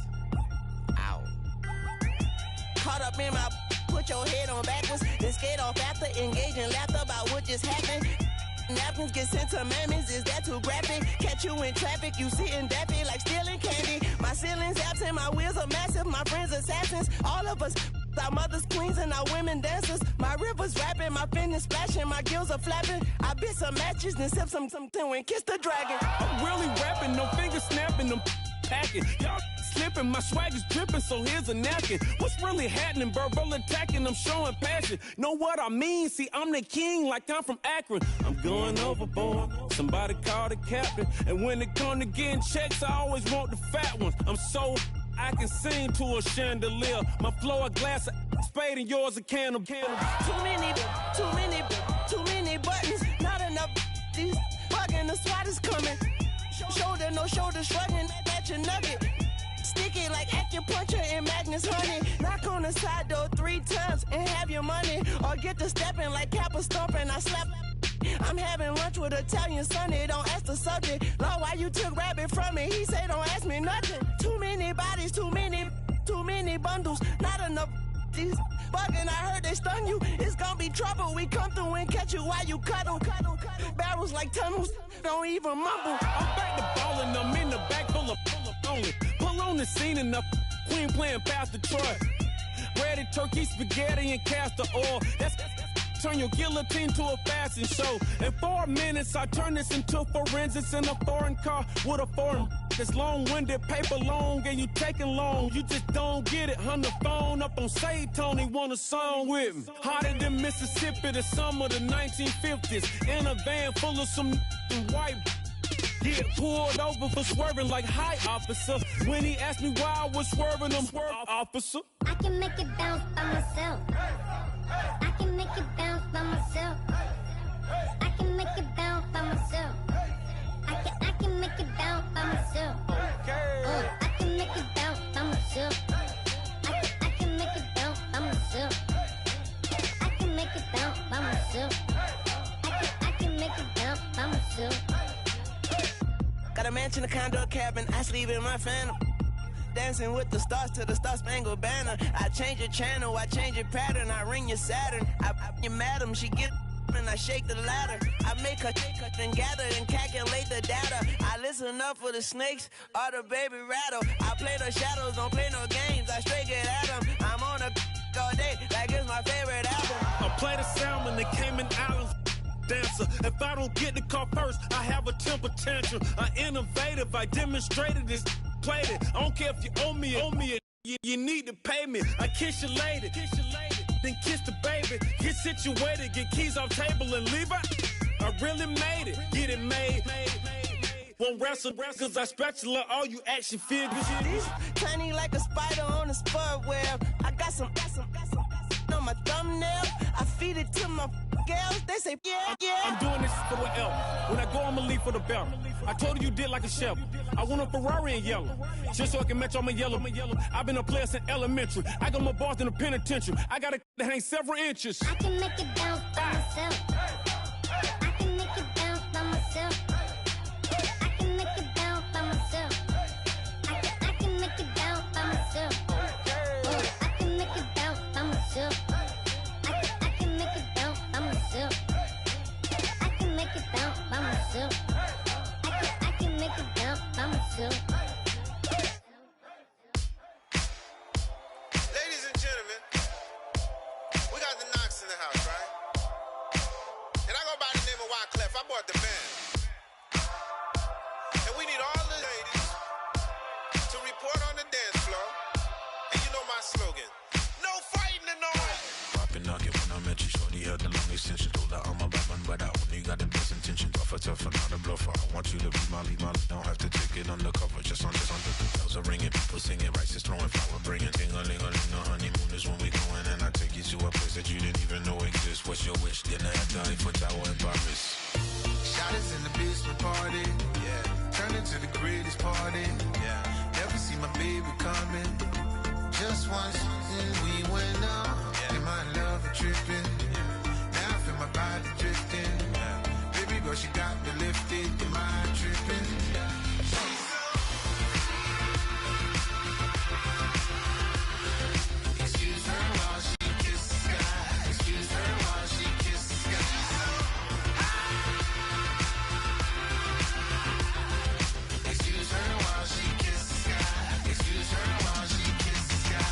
[SPEAKER 8] Ow. Caught up in my, put your head on backwards, then skate off after, engage in laughter about what just happened. Napkins get sent to mammies, is that too graphic? Catch you in traffic, you sitting dappy like stealing candy. My ceiling's absent, my wheels are massive, my friends assassins. All of us, our mothers queens and our women dancers. My river's rapping, my fin is splashing, my gills are flapping. I bit some matches, then sip some and kiss the dragon.
[SPEAKER 9] I'm really rapping, no fingers snapping, them packing. Y'all slipping, my swag is dripping, so here's a napkin. What's really happening? Verbal attacking, I'm showing passion. Know what I mean? See, I'm the king like I'm from Akron. I'm going overboard, somebody call the captain. And when it come to getting checks, I always want the fat ones. I'm so I can sing to a chandelier. My flow a glass of spade and yours a can of candle.
[SPEAKER 8] Too many buttons, not enough. These bugging, the SWAT is coming. Shoulder, no shoulder, shrugging at your nugget. Sticky like acupuncture and Magnus honey. Knock on the side door 3 times and have your money. Or get to stepping like Kappa stomping. I slap. I'm having lunch with Italian Sonny. Don't ask the subject. Lord, why you took rabbit from me? He say don't ask me nothing. Too many bodies, too many bundles. Not enough. These bugging, I heard they stun you. It's gonna be trouble. We come through and catch you while you cuddle. Barrels like tunnels. Don't even mumble.
[SPEAKER 9] I'm back to ballin'. I'm in the back full of only. Pull on the scene and the queen playing Pastor Troy. Breaded turkey, spaghetti, and castor oil. That's turn your guillotine to a fashion show. In 4 minutes, I turn this into forensics in a foreign car with a foreign. It's long-winded, paper long, and you taking long. You just don't get it. On the phone up on Say Tony, want a song with me. Hotter than Mississippi, the summer of the 1950s. In a van full of some white. Get pulled over for swerving like hi, officer. When he asked me why I was swerving, I'm swerve, officer.
[SPEAKER 10] I can make it bounce by myself. I can make it bounce by myself. I can make it bounce by myself. I can make it bounce by myself. I can make it bounce by myself. I can make it bounce by myself. I can make it bounce by myself. I can make it bounce by myself.
[SPEAKER 8] Got a mansion, a condo, a cabin, I sleep in my phantom. Dancing with the stars to the Star-Spangled Banner. I change your channel, I change your pattern, I ring your Saturn. I your madam, she get and I shake the ladder. I make her and gather and calculate the data. I listen up for the snakes or the baby rattle. I play the shadows, don't play no games, I straight get at them. I'm on a all day, like it's my favorite album.
[SPEAKER 9] I play the salmon, the Cayman Islands. Dancer. If I don't get the car first, I have a temper tantrum. I innovative, I demonstrated this, played it. I don't care if you owe me it. You need to pay me. I kiss your lady, then kiss the baby. Get situated, get keys off table and leave her. I really made it, get it made. don't wrestle, cause I spatula all you action figures.
[SPEAKER 8] These tiny like a spider on a spud web. I got some on my thumbnail. I feed it to my girls. They say, yeah.
[SPEAKER 9] I'm doing this for the L. When I go, I'ma leave for the belt. I told you did like a shell. I want a Ferrari in yellow, just so I can match all my yellow. I've been a player since elementary. I got more bars than a penitentiary. I got a that hang several inches.
[SPEAKER 10] I can make it bounce by myself. I can make it bounce by myself. I can make it bounce by myself. I can make it bounce by myself. I can make it bounce by myself. I can make it bounce by myself. I can make it bounce by myself. I can make it bounce by myself.
[SPEAKER 11] Ladies and gentlemen, we got the Knox in the house, right? And I go by the name of Wyclef. I bought the band. And we need all the ladies to report on the dance floor. And you know my slogan, no fighting in no way.
[SPEAKER 12] Poppin' nugget when I met you, shorty had the long extension. Told her I'm a bad man, but I only got the best intention. Tougher, not a bluffer. I want you to be Molly. Don't have to take it undercover. Just under the bells are ringing. People singing, rice is throwing, flower bringing. Ting-a-ling-a-ling, the honeymoon is when we going. And I take you to a place that you didn't even know exists. What's your wish? Dinner at the Eiffel Tower in Paris.
[SPEAKER 7] Shot is in the basement party. Yeah. Turn into the greatest party. Yeah. Never see my baby coming. Just once and we went up. Yeah. And my love a tripping. Yeah. Now I feel my body drifting. Yeah. Baby girl, she got me lifted. Am I tripping? Yeah. Excuse her while she kisses the sky. Excuse her while she kisses the sky. Excuse her while she kisses the sky. Excuse her while she kisses the sky.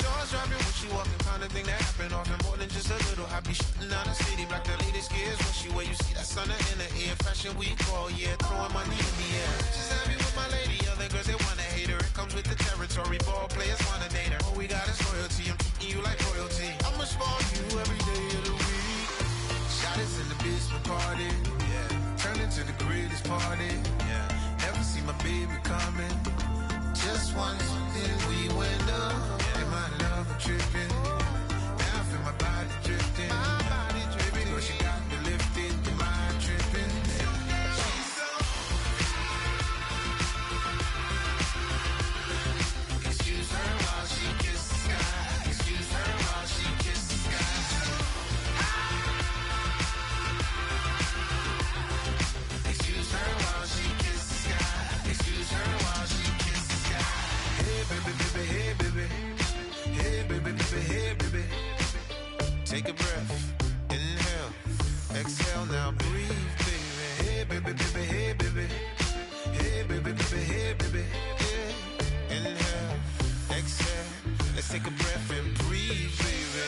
[SPEAKER 7] Jaws dropping when she walking, kind of thing that happen often. More than just a little. I be shutting down the city, black the latest gears. When she wear, you see that sun in the air. Fashion week all year, throwing money in the air. She's happy with my lady. Other girls they wanna hate her. It comes with the territory. Ball players wanna date her. All we got is loyalty. I'm treating you like royalty. I'ma spoil you every day of the week. Shot is in the basement party. Yeah. Turn into the greatest party. Yeah. Never see my baby coming. Just once, then we went up. Yeah. And my love a tripping. Now I feel my body drifting. My body dripping. Girl, she got me lifted. Am I tripping? Excuse her while she kisses the sky. Excuse her while she kisses the sky. Excuse her while she kisses the sky. Excuse her while she kisses the sky. Hey baby, baby, hey baby. Hey baby, baby, hey baby. Take a breath, inhale, exhale, now breathe, baby. Hey baby, baby, hey baby. Hey baby, baby, hey baby. Yeah. Inhale, exhale, let's take a breath and breathe, baby.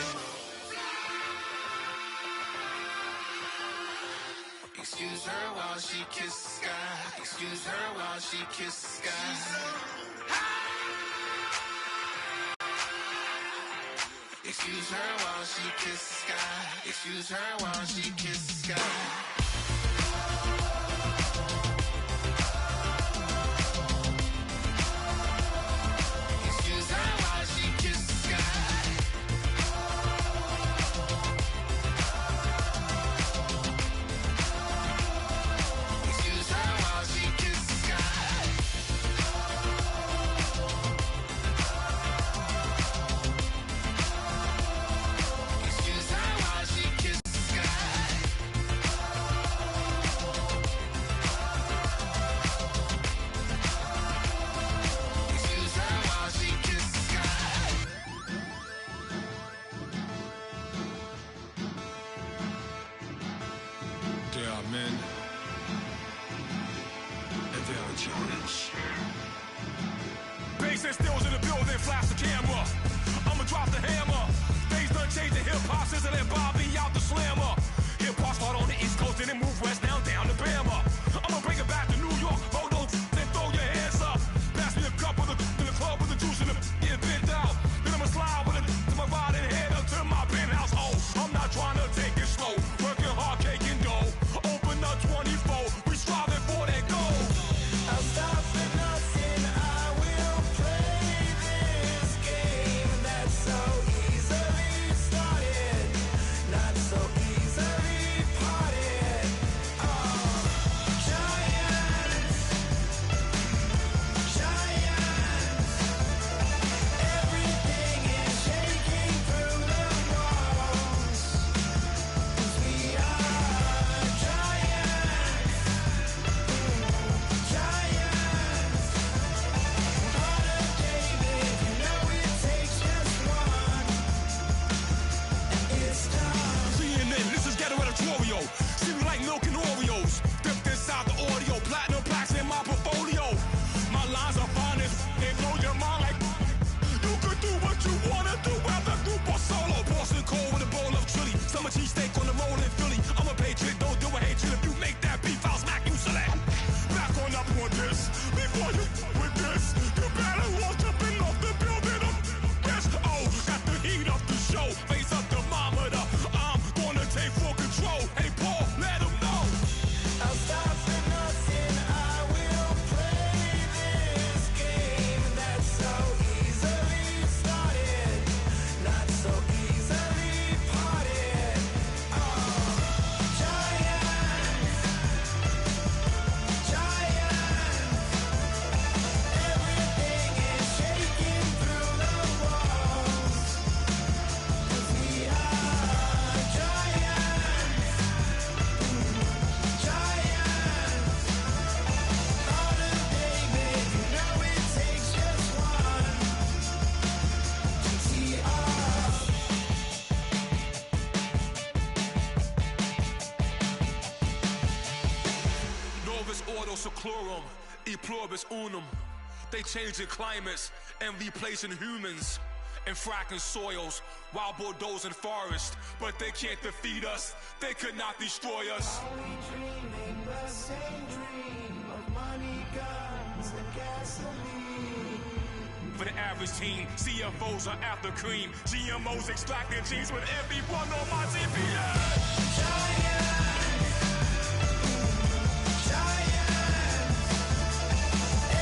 [SPEAKER 7] Excuse her while she kisses the sky. Excuse her while she kisses the sky. Excuse her while she kisses the sky. Excuse her while she kisses the sky. Excuse her while she kisses the sky. Excuse her while she kisses the sky. Excuse her while she kisses the sky. Excuse her while she kisses the sky.
[SPEAKER 12] There are men, and there are giants.
[SPEAKER 9] Bass and stills in the building, flash the camera. I'ma drop the hammer. Things done changed, the hip-hop sizzle and Bobby out the slammer. Hip-hop start on the East Coast and then move west now down to Bama. I'ma bring it back to New York, hold on, then throw your hands up. Pass me a cup of the club with the juice in the get bent out. Then I'ma slide with it to my ride and head up to my penthouse. Oh, I'm not trying to take it slow, working hard, cake and dough. Open up 24, we striving for that goal.
[SPEAKER 2] this. Before you with this, you better walk up and off the building up. Yes, oh, got the heat up the show. Face up thermometer. I'm gonna take full control. Hey, Paul, let him know.
[SPEAKER 13] I'll stop for nothing. I will play this game that's so easily started, not so easily parted. Giants, everything is shaking through the walls. 'Cause we are giants. Heart of David, you know it takes just one to tee off.
[SPEAKER 2] Novus ordo seclorum, e pluribus unum. They changing climates and replacing humans and fracking soils while bulldozing forests. But they can't defeat us. They could not destroy us.
[SPEAKER 13] We dreaming the same dream of money, guns, and gasoline.
[SPEAKER 2] For the average team, CFOs are after cream. GMOs extracting genes with everyone on my TPS.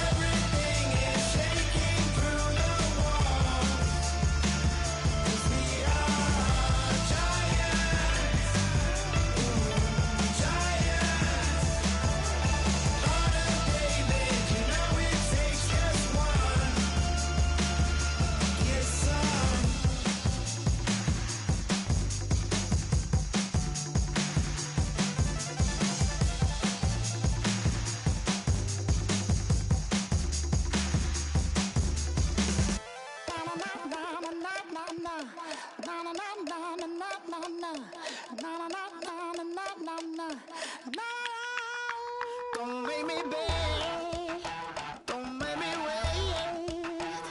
[SPEAKER 13] Everything is shaking through the walls. 'Cause we are giants. Heart of David, you know it takes just one. Get some. Don't make me beg, don't make me wait.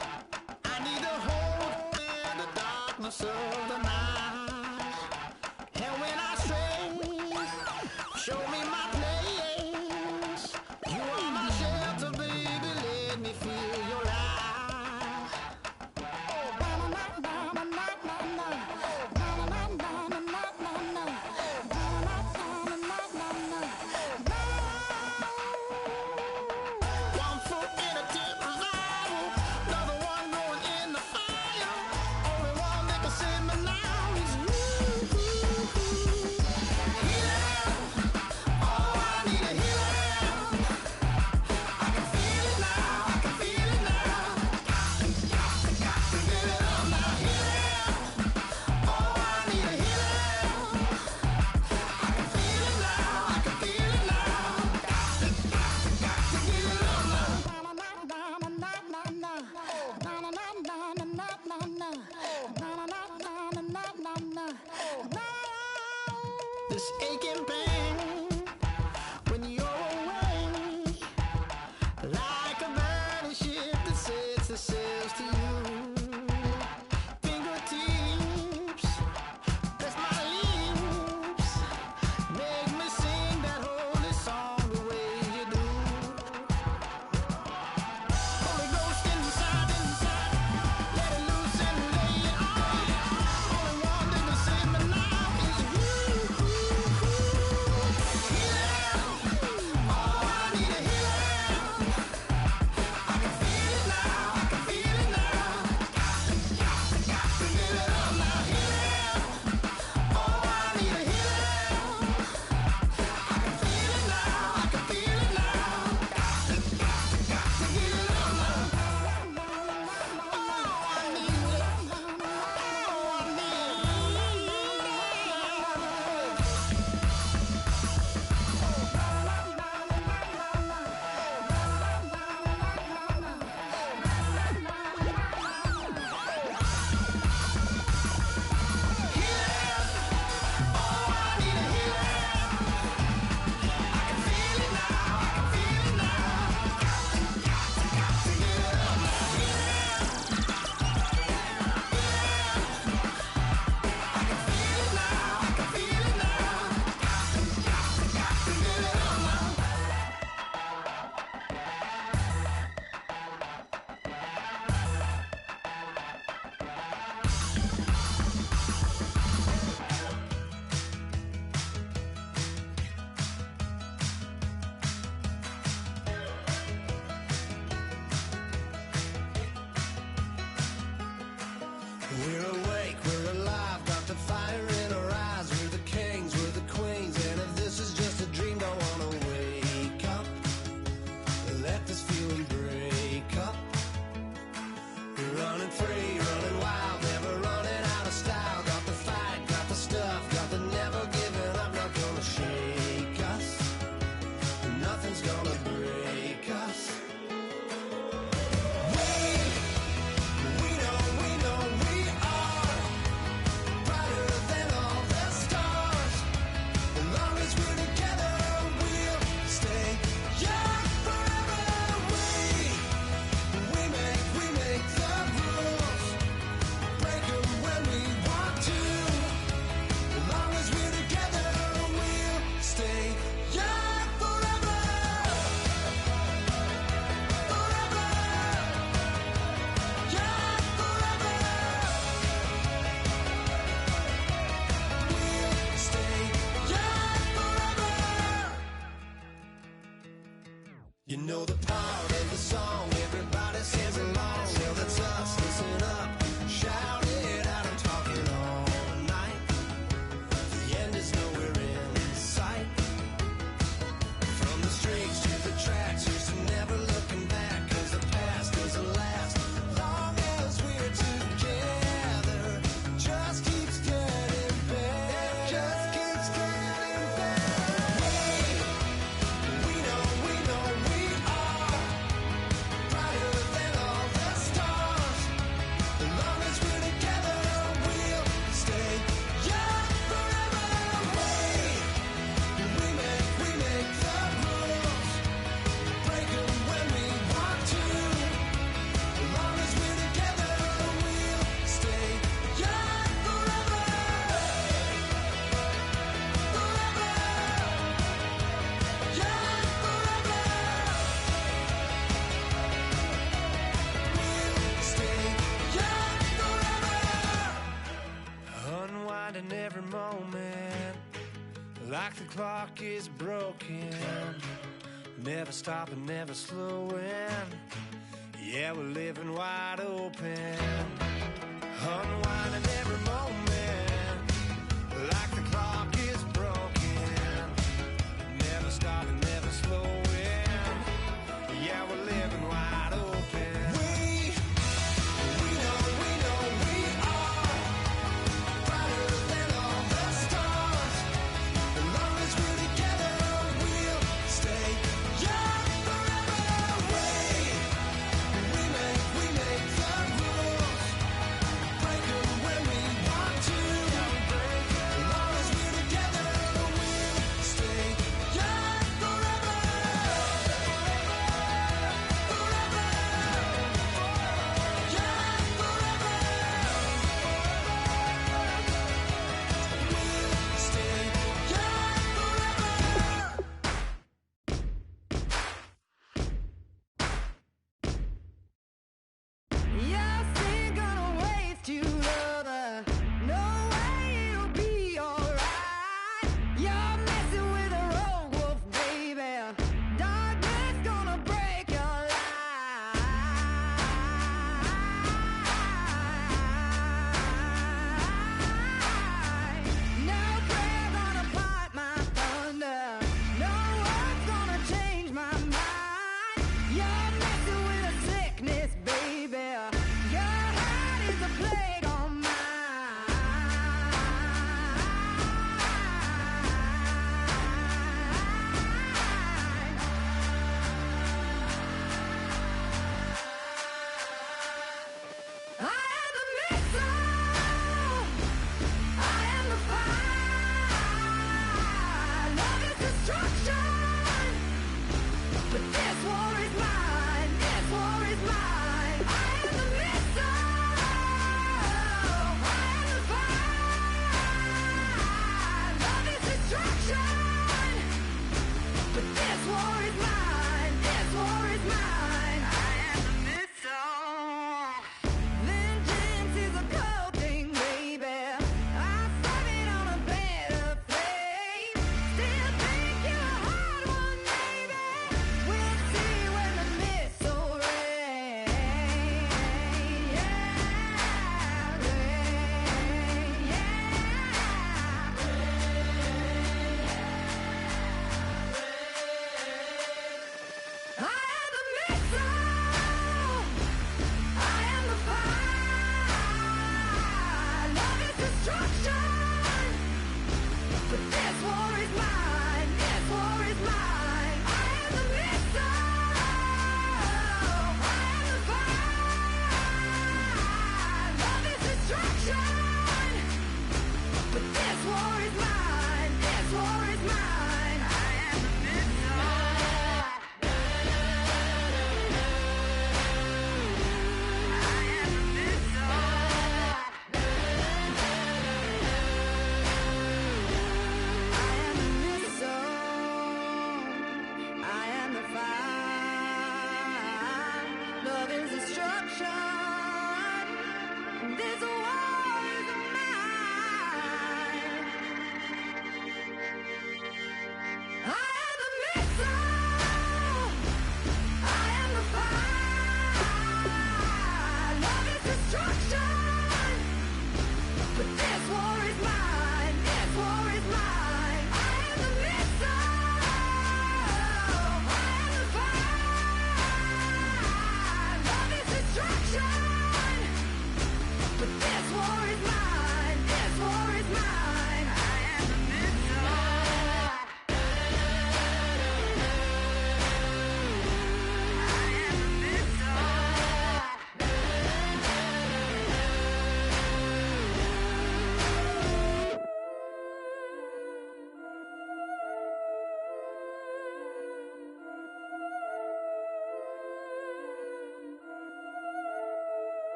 [SPEAKER 13] I need a hold in the darkness of the night. And when I stray, show me my place. You are my shelter, baby, let me feel your light.
[SPEAKER 14] We're awake, we're alive, got the fire in our eyes. We're the kings, we're the queens, and if this is just a dream, don't wanna wake up. Let this feeling break up. We're running free, running wild, never running out of style. Got the fight, got the stuff, got the never giving up. Not gonna shake us, nothing's gonna break us. You know the part of the song, everybody sings along. Well, that's us, listen up, shout it out, I'm talking all night. The end is nowhere in sight. From the streets to the tracks, here's to never looking back. Cause the past doesn't last, long as we're together. Just keeps getting better, just keeps getting better. We know we are brighter than all the stars. As long as we're together, we'll stay young forever. We make the rules, break them when we want to. As long as we're together, we'll stay young forever. Forever. Young forever. We'll stay young forever. Unwinding every moment, like the clock is broken. Never stopping, never slowing. Yeah, we're living wide open. Unwinding every moment, like the clock is broken. Never stopping, never slowing. Yeah, we're living wide open. We know we are brighter than all the stars. As long as we're together, we'll stay young forever. We make the rules, break them when we want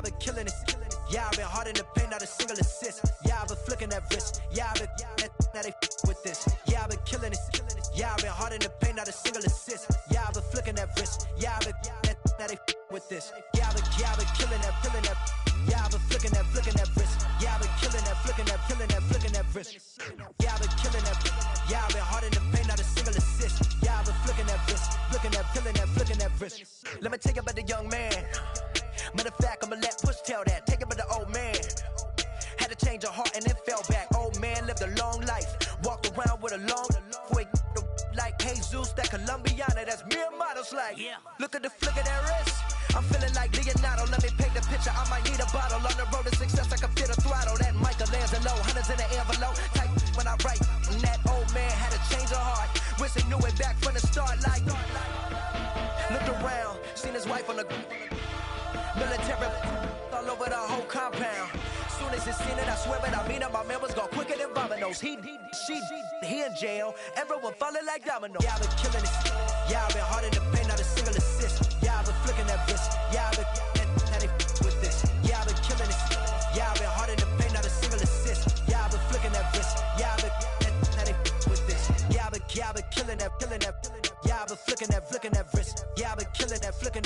[SPEAKER 15] I've been killing it. Yeah, I've been hard in the paint, not a single assist. Yeah, I've been flicking that wrist. Yeah, I've been now they with this. Yeah, I've been killing it. Yeah, I've been hard in the paint, not a single assist. Yeah, I've been flicking that wrist. Yeah, I've been now they with this. Yeah, I've been killing that. Yeah, I've been flicking that wrist. Yeah, I've been killing that, flicking that wrist. Yeah, I've been killing that. Yeah, I've been hard in the paint, not a single assist. Yeah, I've been flicking that wrist, flicking that wrist. Let me tell you about the young man. Matter of fact, I'ma let Push tell that. Take it about the old man. Had to change her heart and then fell back. Old man lived a long life. Walked around with a long way like Jesus, that Colombiana. That's mere models like. Look at the flick of that wrist. I'm feeling like Leonardo. Let me paint the picture. I might need a bottle. On the road to success, I can fit a throttle. That Michelangelo, hundreds in the envelope. Type when I write. And that old man had to change her heart. Wish he knew it back from the start. Like, looked around, seen his wife on the military all over the whole compound. Soon as he seen it, I swear it, I mean it. My man was gone quicker than Vominos. He in jail. Everyone falling like dominoes. Yeah, I've been killing it. Yeah, I've been hard in the paint, not a single assist. Yeah, I've been flicking that wrist. Yeah, I've been now they with this. Yeah, I've been killing it. Yeah, I've been hard in the paint, not a single assist. Yeah, I've been flicking that wrist. Yeah, I've been now they with this. Yeah, I've been killing that. Yeah, I've been flicking that wrist. Yeah, I've been killing that, flicking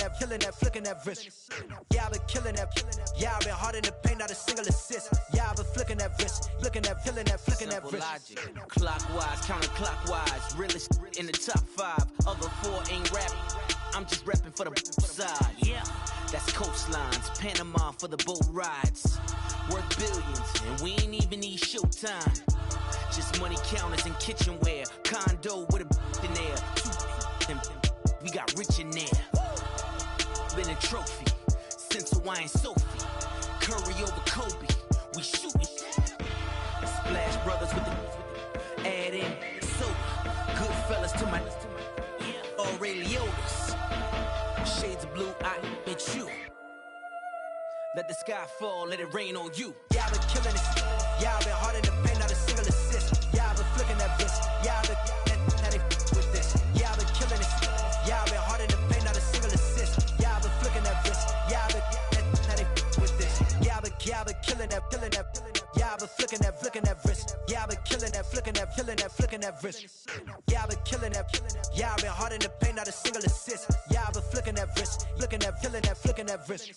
[SPEAKER 15] that wrist. Yeah, I've been killing that. Yeah, I've been hard in the paint, not a single assist. Yeah, I've been flicking that wrist, flicking that wrist.
[SPEAKER 16] Logic, clockwise, counterclockwise. Realest in the top 5. Other 4 ain't rapping. I'm just repping for the side. Yeah, that's coastlines, Panama for the boat rides. Worth billions, and we ain't even need showtime. Just money counters and kitchenware. Condo with a in there. We got rich in there. Been a trophy since Hawaiian Sophie. Curry over Kobe. We shooting. Splash Brothers with the add in soda. Good fellas to my Aureliotas. Shades of blue, I admit you. Let the sky fall, let it rain on you.
[SPEAKER 15] Yeah, I've been killing it. Yeah, I've been hard in the paint, not a single assist. Yeah, I've been flicking that wrist. Yeah, I've been now they with this. Yeah, I've been killing it. Yeah, I've been hard in the paint, not a single assist. Yeah, I've been flicking that wrist. Yeah, I've been now they with this. Yeah, I've been killing that. Yeah, I've been flicking that wrist. Yeah, I've been killing that, flicking that wrist. Yeah, I've been killing that. Yeah, I've been hard in the paint, not a single assist. Yeah, I've been flicking that wrist, flicking that wrist.